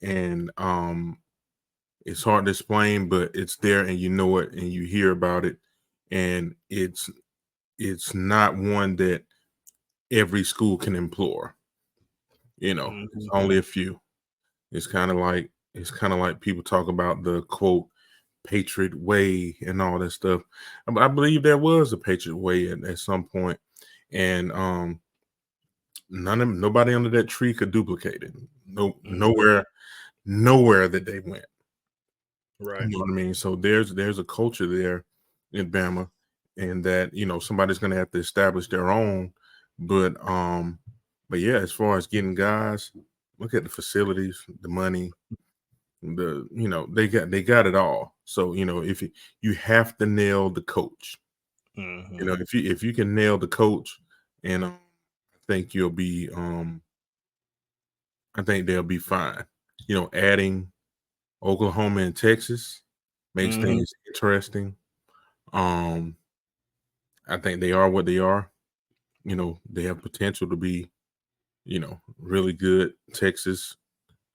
and it's hard to explain, but it's there, and you know it, and you hear about it, and it's not one that every school can implore. It's only a few. It's kind of like people talk about the quote Patriot way and all that stuff. I believe there was a Patriot way at some point, and nobody under that tree could duplicate it. Nowhere that they went. Right. You know what I mean? So there's a culture there in Bama, and that somebody's going to have to establish their own. But yeah, as far as getting guys, look at the facilities, the money, they got it all. So if you have to nail the coach, if you can nail the coach, and I think you'll be I think they'll be fine. Adding Oklahoma and Texas makes things interesting. I think they are what they are. They have potential to be, really good. Texas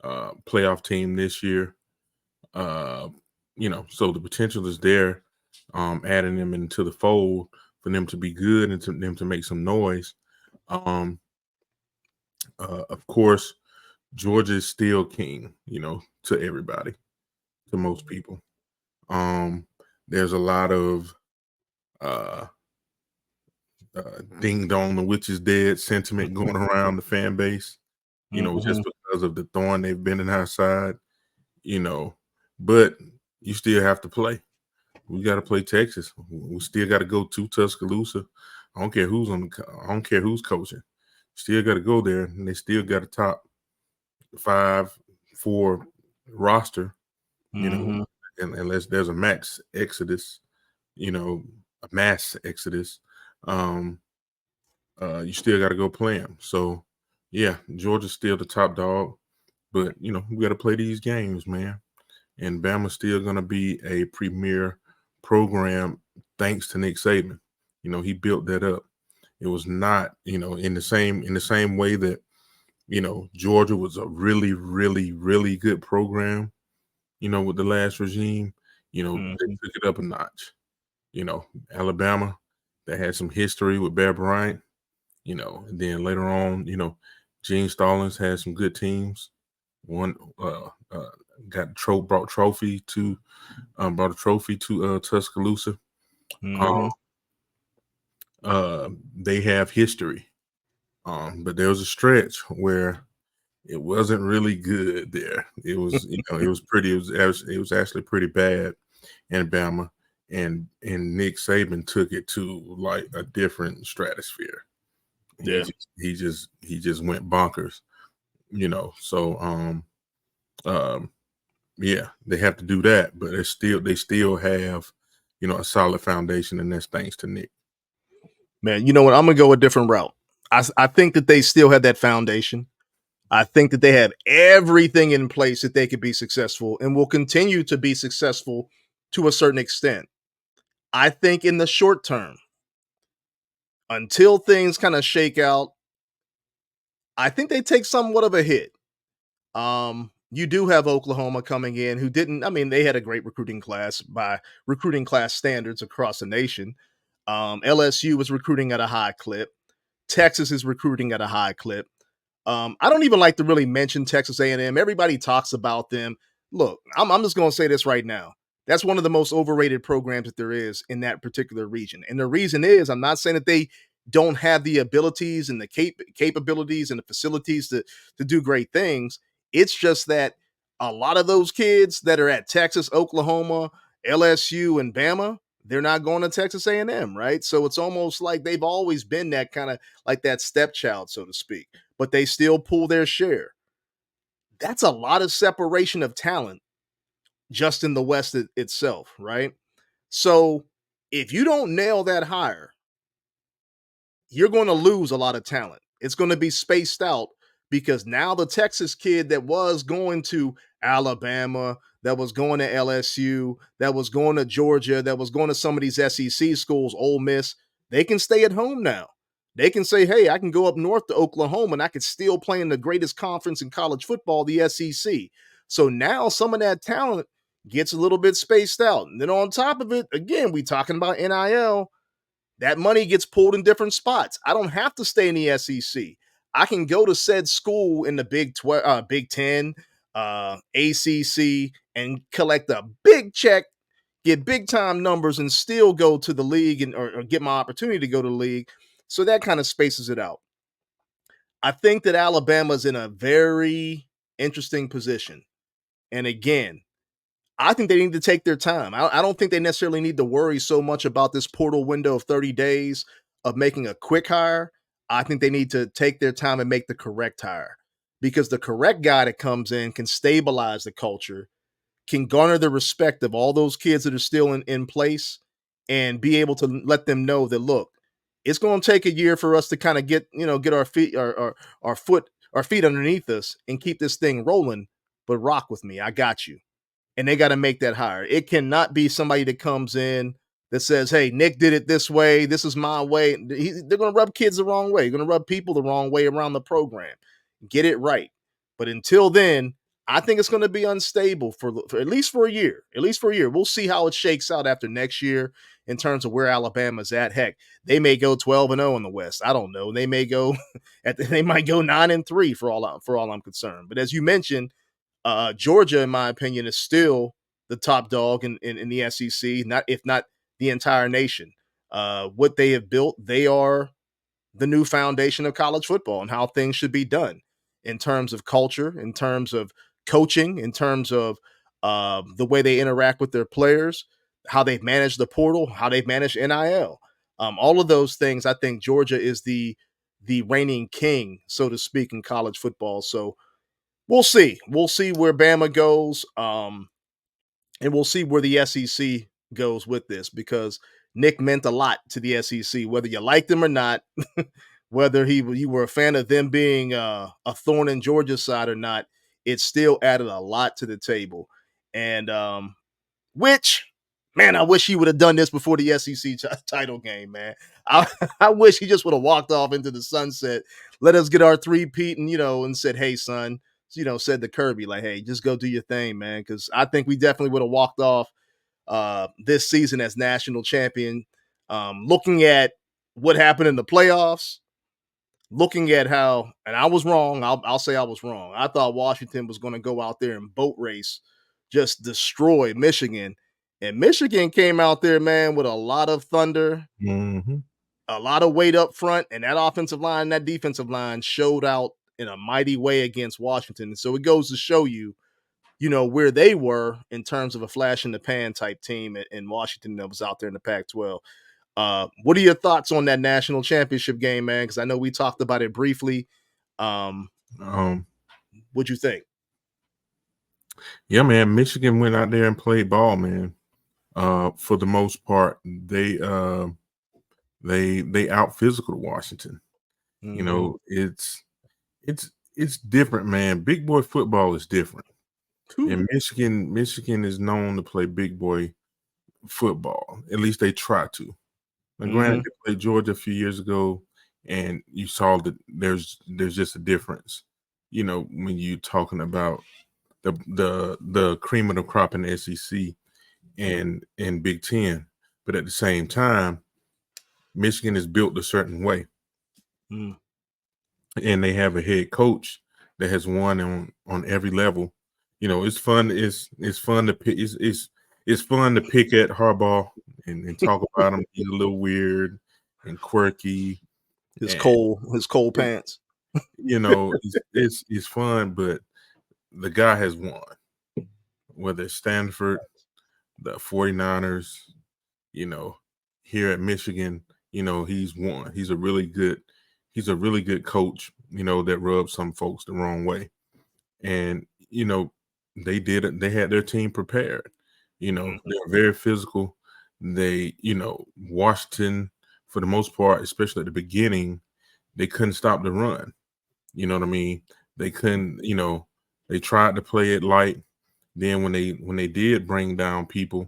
playoff team this year. So the potential is there. Adding them into the fold for them to be good and to them to make some noise. Of course, Georgia is still king, to everybody, to most people. There's a lot of ding dong, the witch is dead sentiment going around the fan base, just because of the thorn they've been in our side, but you still have to play. We got to play Texas. We still got to go to Tuscaloosa. I don't care who's coaching. Still got to go there, and they still got a top 5-4 roster. Unless there's a mass exodus, You still got to go play them. So, yeah, Georgia's still the top dog, but we got to play these games, man. And Bama's still going to be a premier program thanks to Nick Saban. He built that up. It was not, in the same way that Georgia was a really, really, really good program. With the last regime, they took it up a notch. Alabama, that had some history with Bear Bryant. And then later on, Gene Stallings had some good teams. One brought a trophy to Tuscaloosa. They have history, but there was a stretch where it wasn't really good. There, it was it was actually pretty bad in Bama, and Nick Saban took it to like a different stratosphere. Yeah, he just went bonkers, So yeah, they have to do that, but they still have a solid foundation, and that's thanks to Nick. Man, you know what? I'm gonna go a different route. I think that they still have that foundation. I think that they have everything in place that they could be successful and will continue to be successful to a certain extent. I think in the short term, until things kind of shake out, I think they take somewhat of a hit. You do have Oklahoma coming in who didn't, I mean, they had a great recruiting class by recruiting class standards across the nation. LSU was recruiting at a high clip. Texas is recruiting at a high clip. I don't even like to really mention Texas A&M. Everybody talks about them. Look, I'm just going to say this right now. That's one of the most overrated programs that there is in that particular region. And the reason is, I'm not saying that they don't have the abilities and the capabilities and the facilities to do great things. It's just that a lot of those kids that are at Texas, Oklahoma, LSU, and Bama, they're not going to Texas A&M, right? So it's almost like they've always been that kind of like that stepchild, so to speak, but they still pull their share. That's a lot of separation of talent just in the West itself, right? So if you don't nail that hire, you're going to lose a lot of talent. It's going to be spaced out because now the Texas kid that was going to Alabama, that was going to LSU, that was going to Georgia, that was going to some of these SEC schools, Ole Miss, they can stay at home now. They can say, hey, I can go up north to Oklahoma and I can still play in the greatest conference in college football, the SEC. So now some of that talent gets a little bit spaced out. And then on top of it, again, we talking about NIL. That money gets pulled in different spots. I don't have to stay in the SEC. I can go to said school in the Big 10, ACC, and collect a big check, get big time numbers, and still go to the league or get my opportunity to go to the league. So that kind of spaces it out. I think that Alabama's in a very interesting position. And again, I think they need to take their time. I don't think they necessarily need to worry so much about this portal window of 30 days of making a quick hire. I think they need to take their time and make the correct hire because the correct guy that comes in can stabilize the culture, can garner the respect of all those kids that are still in place and be able to let them know that, look, it's going to take a year for us to kind of get our feet, our feet underneath us and keep this thing rolling, but rock with me. I got you. And they got to make that hire. It cannot be somebody that comes in that says, hey, Nick did it this way. This is my way. They're going to rub kids the wrong way. They're going to rub people the wrong way around the program. Get it right. But until then, I think it's going to be unstable for at least for a year. At least for a year. We'll see how it shakes out after next year in terms of where Alabama's at. Heck, they may go 12-0 in the West. I don't know. They may go they might go 9-3 for all I'm concerned. But as you mentioned, Georgia, in my opinion, is still the top dog in the SEC, if not the entire nation. What they have built, they are the new foundation of college football and how things should be done in terms of culture, in terms of coaching, in terms of the way they interact with their players, how they've managed the portal, how they've managed NIL. All of those things, I think Georgia is the reigning king, so to speak, in college football. So we'll see. We'll see where Bama goes, and we'll see where the SEC goes with this because Nick meant a lot to the SEC, whether you liked him or not, whether you were a fan of them being a thorn in Georgia's side or not. It still added a lot to the table, and which, man, I wish he would have done this before the SEC title game, man. I, I wish he just would have walked off into the sunset, let us get our three-peat, and said, "Hey, son," said to Kirby, like, "Hey, just go do your thing, man." Because I think we definitely would have walked off this season as national champion. Looking at what happened in the playoffs, looking at how, and I was wrong. I'll say I was wrong. I thought Washington was going to go out there and boat race, just destroy Michigan. And Michigan came out there, man, with a lot of thunder, a lot of weight up front, and that offensive line, that defensive line showed out in a mighty way against Washington. So it goes to show you, where they were in terms of a flash in the pan type team in Washington that was out there in the Pac-12. What are your thoughts on that national championship game, man? Because I know we talked about it briefly. What'd you think? Yeah, man. Michigan went out there and played ball, man. For the most part, they out physical Washington. Mm-hmm. It's different, man. Big boy football is different. And Michigan is known to play big boy football. At least they try to. Now, granted, they played Georgia a few years ago, and you saw that there's just a difference. When you're talking about the cream of the crop in the SEC and Big Ten, but at the same time, Michigan is built a certain way, and they have a head coach that has won on every level. It's fun. It's fun to pick. It's fun to pick at Harbaugh and talk about him. He's a little weird and quirky. His cold pants. It's fun, but the guy has won. Whether it's Stanford, the 49ers, here at Michigan, he's won. He's a really good coach, that rubs some folks the wrong way. And, they did it. They had their team prepared. They're very physical. They, Washington, for the most part, especially at the beginning, they couldn't stop the run. You know what I mean? They couldn't, they tried to play it light. Then when they did bring down people,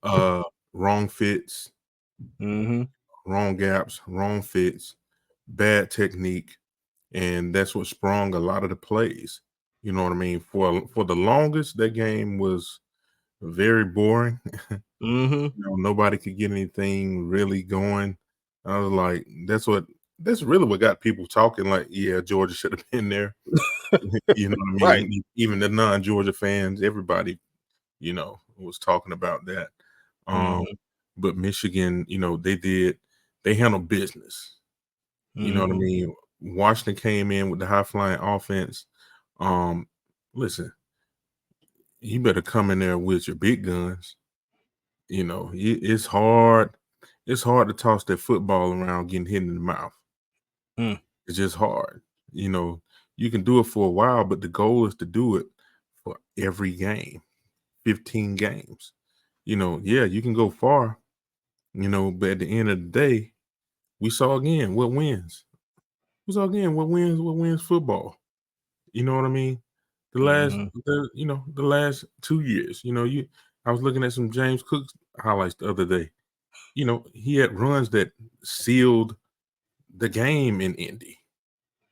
wrong fits, wrong gaps, wrong fits, bad technique, and that's what sprung a lot of the plays. You know what I mean? For the longest, that game was very boring. Nobody could get anything really going. I was like, that's really what got people talking. Like, yeah, Georgia should have been there. You know what I mean? Right. Even the non-Georgia fans, everybody, was talking about that. But Michigan, they handled business. You know what I mean? Washington came in with the high flying offense. Listen, you better come in there with your big guns. It's hard. It's hard to toss that football around getting hit in the mouth. It's just hard. You can do it for a while, but the goal is to do it for every game, 15 games. Yeah, you can go far, but at the end of the day, we saw again what wins. We saw again what wins football. You know what I mean? The last 2 years, I was looking at some James Cook highlights the other day. He had runs that sealed the game in Indy.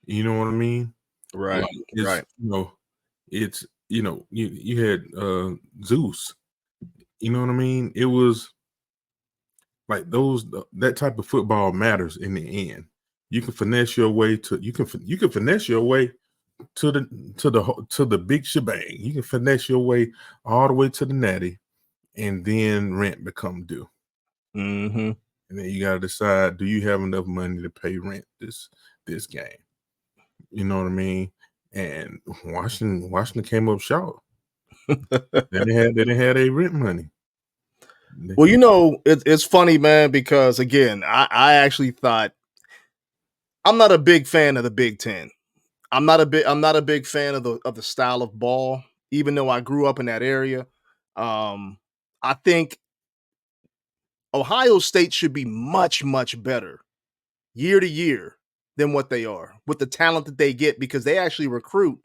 You know what I mean? Right. Right. It's you had Zeus. You know what I mean? It was like that type of football matters in the end. You can finesse your way to you can finesse your way to the big shebang. You can finesse your way all the way to the natty, and then rent become due. And then you got to decide: do you have enough money to pay rent this game? You know what I mean? And Washington came up short. They didn't have their rent money. Well, it's funny, man, because again, I actually thought I'm not a big fan of the Big Ten. I'm not a big fan of the style of ball, even though I grew up in that area. I think Ohio State should be much, much better year to year than what they are with the talent that they get, because they actually recruit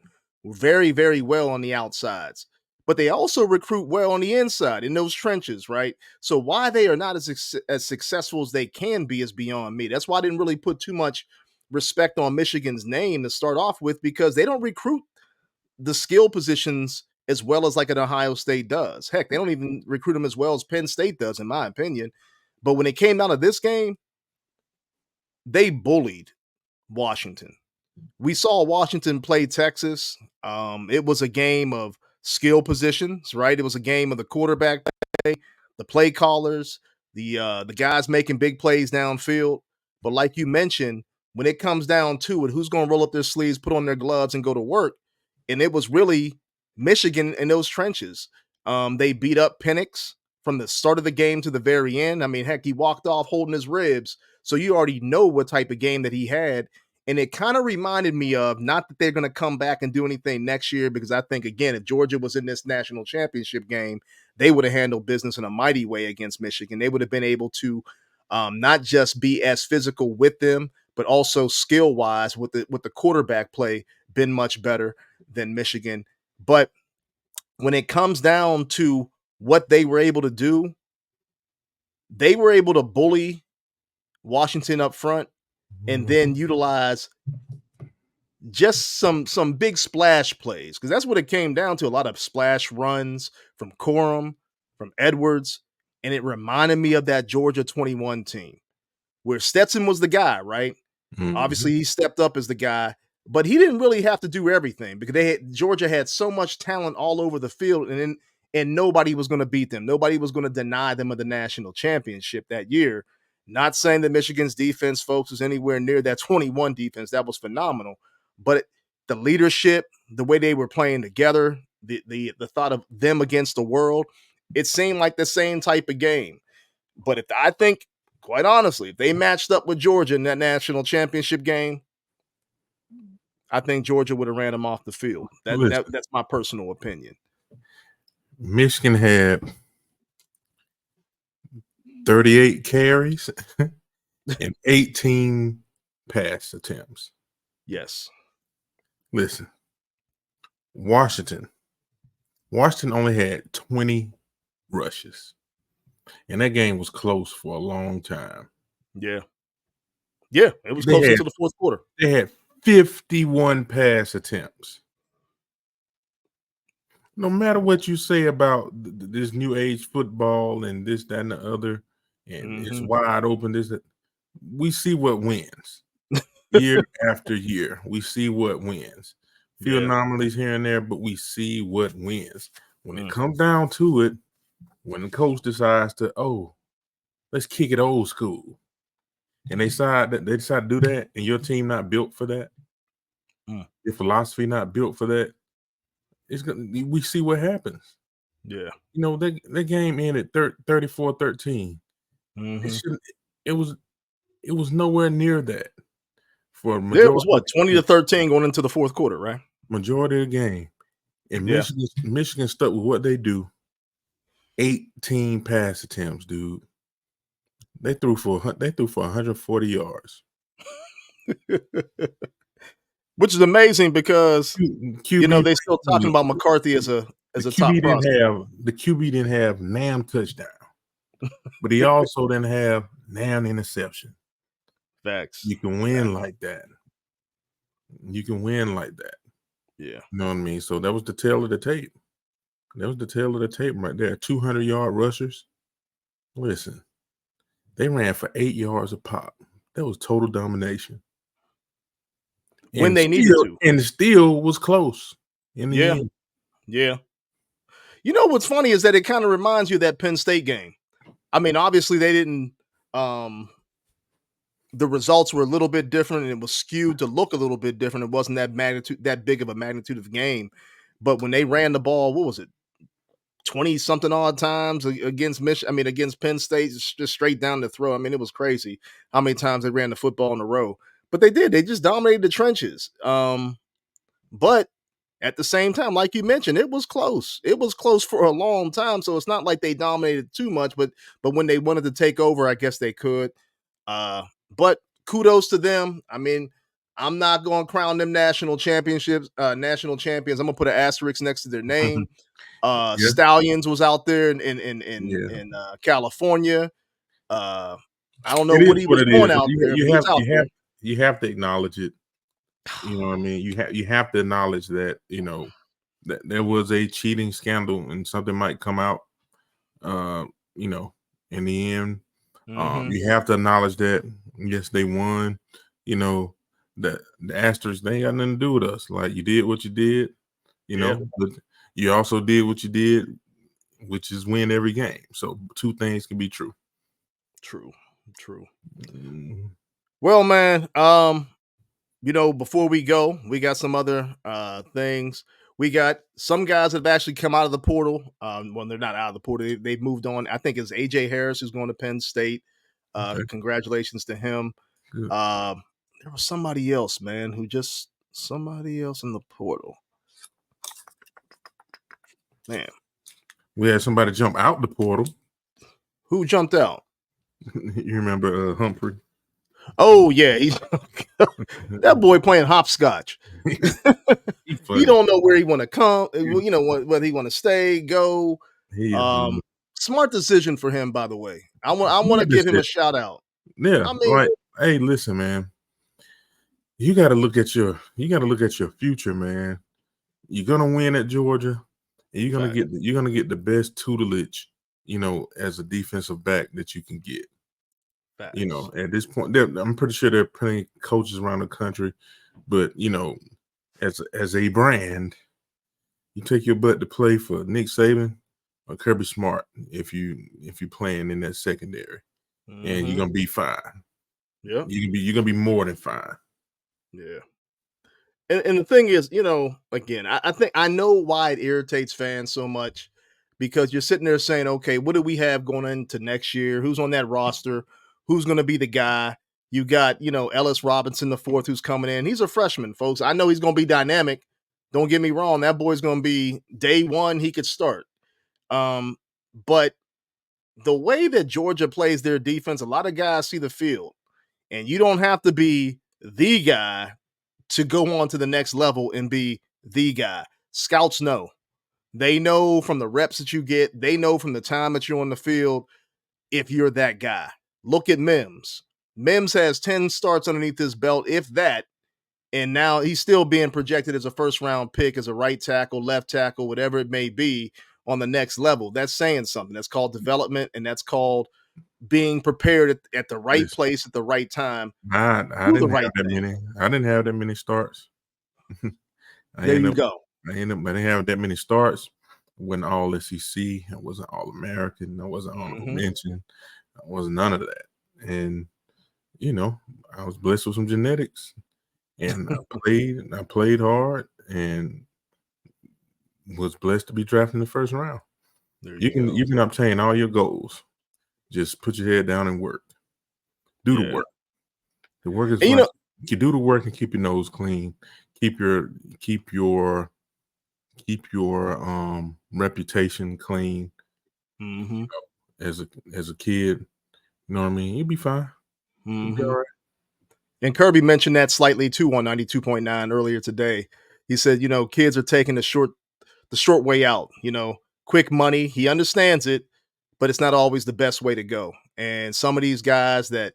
very, very well on the outsides. But they also recruit well on the inside in those trenches, right? So why they are not as successful as they can be is beyond me. That's why I didn't really put too much respect on Michigan's name to start off with, because they don't recruit the skill positions as well as like an Ohio State does. Heck, they don't even recruit them as well as Penn State does, in my opinion. But when it came down to this game, they bullied Washington. We saw Washington play Texas. It was a game of skill positions, right? It was a game of the quarterback play, the play callers, the guys making big plays downfield. But like you mentioned, when it comes down to it, who's going to roll up their sleeves, put on their gloves, and go to work? And it was really Michigan in those trenches. They beat up Penix from the start of the game to the very end. I mean, heck, he walked off holding his ribs, so you already know what type of game that he had. And it kind of reminded me of, not that they're going to come back and do anything next year, because I think, again, if Georgia was in this national championship game, they would have handled business in a mighty way against Michigan. They would have been able to not just be as physical with them, but also skill-wise with the quarterback play, been much better than Michigan. But when it comes down to what they were able to do, they were able to bully Washington up front and then utilize just some big splash plays, because that's what it came down to. A lot of splash runs from Corum, from Edwards, and it reminded me of that Georgia 21 team where Stetson was the guy, right? Mhm. Obviously, he stepped up as the guy, but he didn't really have to do everything, because Georgia had so much talent all over the field, and nobody was going to beat them. Nobody was going to deny them of the national championship that year. Not saying that Michigan's defense, folks, was anywhere near that 21 defense. That was phenomenal. But the leadership, the way they were playing together, the thought of them against the world, it seemed like the same type of game. But I think, quite honestly, if they matched up with Georgia in that national championship game, I think Georgia would have ran them off the field. That's my personal opinion. Michigan had 38 carries and 18 pass attempts. Yes. Listen, Washington only had 20 rushes, and that game was close for a long time. Yeah, it was close into the fourth quarter. They had 51 pass attempts. No matter what you say about this new age football and this, that, and the other, and it's wide open, we see what wins year after year. We see what wins. Few anomalies here and there, but we see what wins. When it comes down to it, when the coach decides to, let's kick it old school, and they decide to do that, and your team not built for that, your philosophy not built for that, we see what happens. Yeah. You know, that game ended 34-13. It was nowhere near that. For it was what, 20-13 going into the fourth quarter, right? Majority of the game. And Michigan stuck with what they do. 18 pass attempts, dude. They threw for 140 yards. Which is amazing, because they still talking about McCarthy as a top prospect. The QB didn't have NAM touchdown, but he also didn't have NAM interception. Facts. You can win like that. You can win like that. Yeah. You know what I mean? So that was the tail of the tape. That was the tail of the tape right there. 200-yard rushers. Listen, they ran for 8 yards a pop. That was total domination. When they needed to. And still was close in the end. Yeah. You know what's funny is that it kind of reminds you of that Penn State game. I mean, obviously they didn't the results were a little bit different, and it was skewed to look a little bit different. It wasn't that big of a magnitude of game. But when they ran the ball, what was it? 20-something odd times against against Penn State, just straight down the throat. I mean, it was crazy how many times they ran the football in a row. But they did. They just dominated the trenches. But at the same time, like you mentioned, it was close. It was close for a long time. So it's not like they dominated too much, but when they wanted to take over, I guess they could. But kudos to them. I mean, I'm not going to crown them national champions. I'm gonna put an asterisk next to their name. Yeah. Stallions was out there Yeah. in California. I don't know It what is he what was it doing is. out there, but he's out there. You have to acknowledge it. You know what I mean? You have to acknowledge that, that there was a cheating scandal and something might come out you know, in the end. Mhm. You have to acknowledge that. Yes, they won. The asterisk, they ain't got nothing to do with us. Like, you did what you did, Yeah. but you also did what you did, which is win every game. So two things can be true. True. Mhm. Well, man, before we go, we got some other things. We got some guys that have actually come out of the portal. Well, they're not out of the portal. They've moved on. I think it's AJ Harris who's going to Penn State. Okay, Congratulations to him. good. There was somebody else, man, somebody else in the portal. Man, We had somebody jump out the portal. who jumped out? You remember Humphrey? Oh yeah, he's that boy playing hopscotch. He He funny. don't know where he want to come. Whether he want to stay, go. He is funny. Smart decision for him, by the way. I want to Smart give him a decision. shout out. Yeah, I mean, like, hey, listen, man. You got to look at your future, man. You're gonna win at Georgia, and you're gonna get the best tutelage, as a defensive back that you can get. facts. At this point, I'm pretty sure there are plenty of coaches around the country, but as a brand, you take your butt to play for Nick Saban or Kirby Smart if you playing in that secondary, and you're gonna be fine. Yeah, You're gonna be more than fine. yeah. And the thing is, again, I think I know why it irritates fans so much because you're sitting there saying, okay, what do we have going into next year? Who's on that roster? Who's going to be the guy? You got, Ellis Robinson the fourth who's coming in. He's a freshman, folks. I know he's going to be dynamic. Don't get me wrong. That boy's going to be day one. He could start. But the way that Georgia plays their defense, a lot of guys see the field, and you don't have to be the guy to go on to the next level and be the guy. Scouts know. They know from the reps that you get, they know from the time that you're on the field if you're that guy. Look at Mims. Mims has 10 starts underneath his belt, if that, and now he's still being projected as a first round pick, as a right tackle, left tackle, whatever it may be on the next level. That's saying something. That's called development, and that's called being prepared at the right Listen, place at the right time. I Do the didn't right have that thing. many. I didn't have that many starts. There you go. I didn't have that many starts. Wasn't all SEC. I wasn't all American. I wasn't honorable mention. I wasn't none of that. And I was blessed with some genetics, and I played hard, and was blessed to be drafted in the first round. You can obtain all your goals. Just put your head down and work. Do the work. The work is and you do the work and keep your nose clean. Keep your reputation clean. As a kid, you know what I mean? You'll be fine. You'll be all right. And Kirby mentioned that slightly too on 92.9 earlier today. He said, kids are taking the short way out, quick money. He understands it, but it's not always the best way to go. And some of these guys that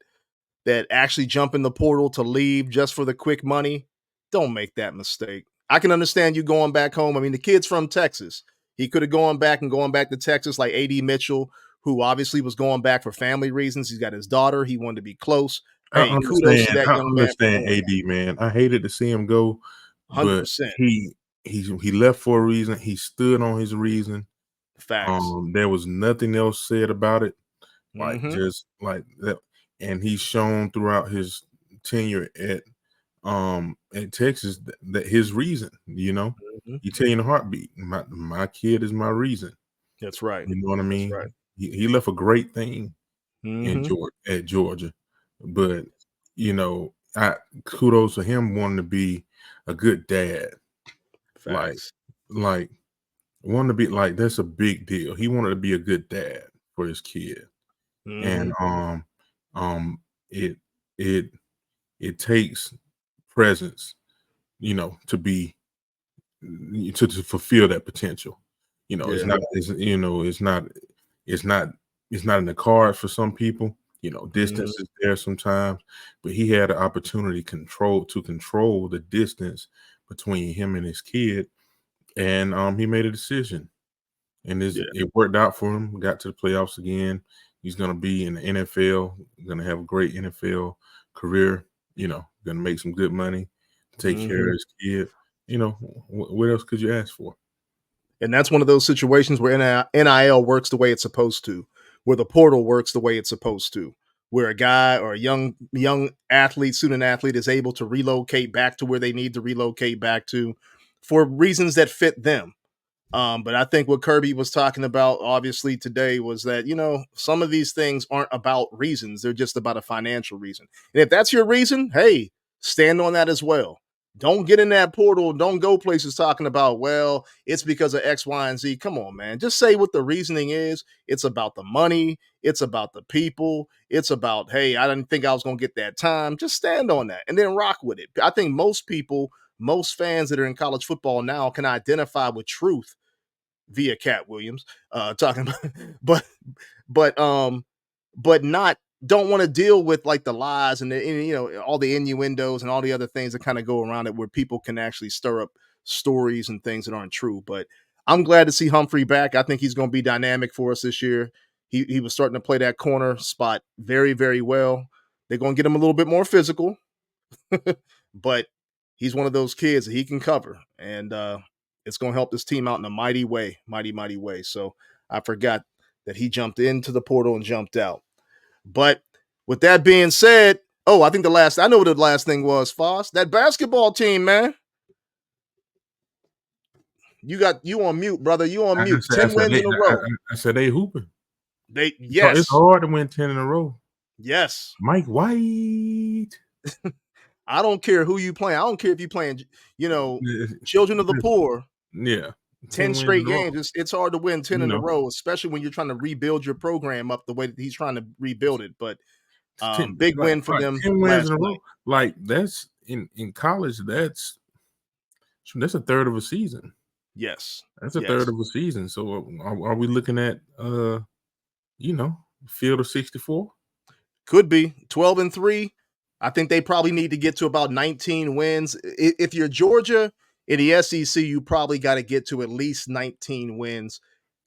actually jump in the portal to leave just for the quick money, don't make that mistake. I can understand you going back home. I mean, the kid's from Texas. He could have gone back to Texas like A.D. Mitchell, who obviously was going back for family reasons. He's got his daughter. He wanted to be close. Hey, kudos to that young man. I understand AD, man. I hated to see him go, but 100%. he left for a reason. He stood on his reason. Facts. There was nothing else said about it. Just like that. And he's shown throughout his tenure at Texas that his reason, you tell you in a heartbeat, my kid is my reason. That's right. You know what I mean? That's right. He left a great thing at Georgia. But kudos for him wanting to be a good dad. Facts. Like wanted to be like that's a big deal. He wanted to be a good dad for his kid, and it it it takes presence, to be to fulfill that potential. It's Yeah. not it's not it's not in the cards for some people. Distance is there sometimes, but he had an opportunity to control the distance between him and his kid, and he made a decision, and Yeah. it worked out for him. Got to the playoffs again. He's going to be in the NFL. Going to have a great NFL career. Going to make some good money, take care of his kid. What else could you ask for? And that's one of those situations where NIL works the way it's supposed to, where the portal works the way it's supposed to, where a guy or a young athlete, student athlete, is able to relocate back to where they need to relocate back to for reasons that fit them. But I think what Kirby was talking about, obviously, today was that, some of these things aren't about reasons. They're just about a financial reason. And if that's your reason, hey, stand on that as well. Don't get in that portal. Don't go places talking about, well, it's because of X, Y, and Z. Come on, man. Just say what the reasoning is. It's about the money. It's about the people. It's about, hey, I didn't think I was going to get that time. Just stand on that and then rock with it. I think most fans that are in college football now can identify with truth via Cat Williams, talking about, but but um, but not don't want to deal with like the lies and all the innuendos and all the other things that kind of go around it, where people can actually stir up stories and things that aren't true. But I'm glad to see Humphrey back. I think he's going to be dynamic for us this year. He was starting to play that corner spot very, very well. They're going to get him a little bit more physical, but he's one of those kids that he can cover, and it's going to help this team out in a mighty way, mighty, mighty way. So I forgot that he jumped into the portal and jumped out. But with that being said, I think I know what the last thing was, Foss. That basketball team, man. You on mute, brother. You on mute. 10 wins in a row. I said they hooping. Yes. It's hard to win 10 in a row. Yes. Mike White. I don't care who you playing. I don't care if you playing, children of the poor. Yeah. 10 straight games. It's hard to win 10 in a row, especially when you're trying to rebuild your program up the way that he's trying to rebuild it. But big win for them. 10 wins in a row. Like that's in college, that's a third of a season. Yes. That's a third of a season. So are we looking at field of 64? Could be 12-3. I think they probably need to get to about 19 wins. If you're Georgia in the SEC, you probably got to get to at least 19 wins,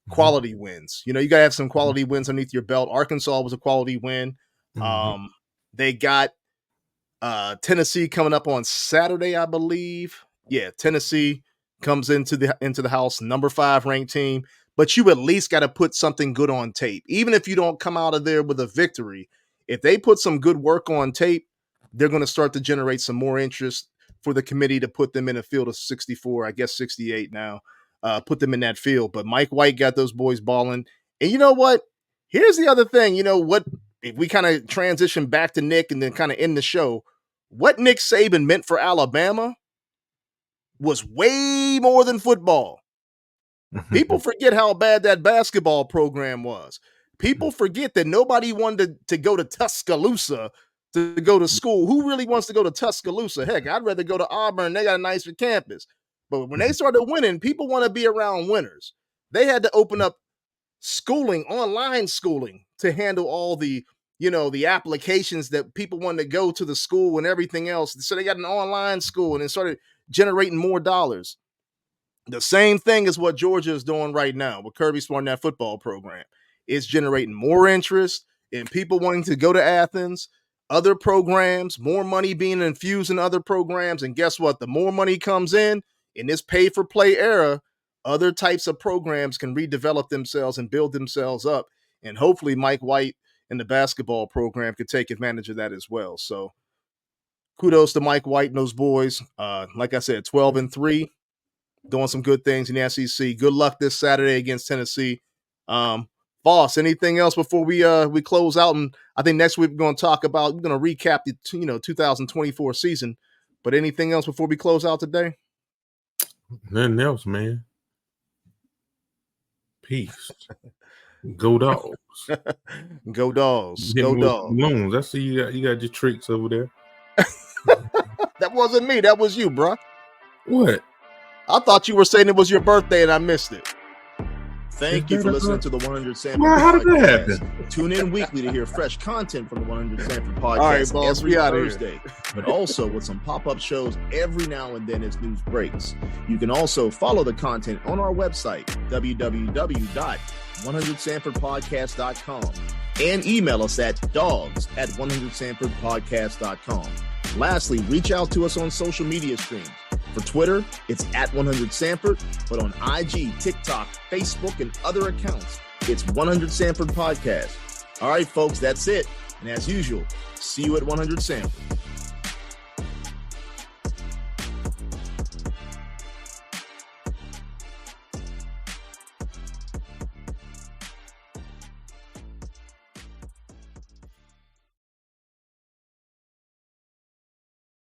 quality wins. You got to have some quality wins underneath your belt. Arkansas was a quality win. They got Tennessee coming up on Saturday, I believe. Yeah, Tennessee comes into the house, number 5 ranked team. But you at least got to put something good on tape. Even if you don't come out of there with a victory, if they put some good work on tape, they're going to start to generate some more interest for the committee to put them in a field of 64, I guess 68 now, put them in that field. But Mike White got those boys balling. And you know what? Here's the other thing. If we kind of transition back to Nick and then kind of end the show, what Nick Saban meant for Alabama was way more than football. People forget how bad that basketball program was. People forget that nobody wanted to go to Tuscaloosa to go to school. Who really wants to go to Tuscaloosa? Heck, I'd rather go to Auburn. They got a nicer campus. But when they started winning, people want to be around winners. They had to open up schooling, online schooling, to handle all the applications that people wanted to go to the school and everything else. So they got an online school and it started generating more dollars. The same thing is what Georgia is doing right now with Kirby Smart, that football program. It's generating more interest in people wanting to go to Athens, other programs, more money being infused in other programs. And guess what? The more money comes in this pay-for-play era, other types of programs can redevelop themselves and build themselves up. And hopefully Mike White and the basketball program could take advantage of that as well. So kudos to Mike White and those boys. Like I said, 12-3. Doing some good things in the SEC. Good luck this Saturday against Tennessee. Boss, anything else before we close out? And I think next week we're going to recap the 2024 season. But anything else before we close out today? Nothing else, man. Peace. Go Dogs. Go Dogs. Hit Go me with Dogs. balloons. I see you got your tricks over there. That wasn't me. That was you, bro. What? I thought you were saying it was your birthday and I missed it. Thank you for listening to the 100 Sanford Well, how did that Podcast. happen? Tune in weekly to hear fresh content from the 100 Sanford All right, Podcast boss, every we outta here. Thursday, but also with some pop-up shows every now and then as news breaks. You can also follow the content on our website, www.100sanfordpodcast.com, and email us at dogs@100sanfordpodcast.com. Lastly, reach out to us on social media streams. For Twitter, it's @100Sanford, but on IG, TikTok, Facebook, and other accounts, it's 100 Sanford Podcast. All right, folks, that's it. And as usual, see you at 100 Sanford.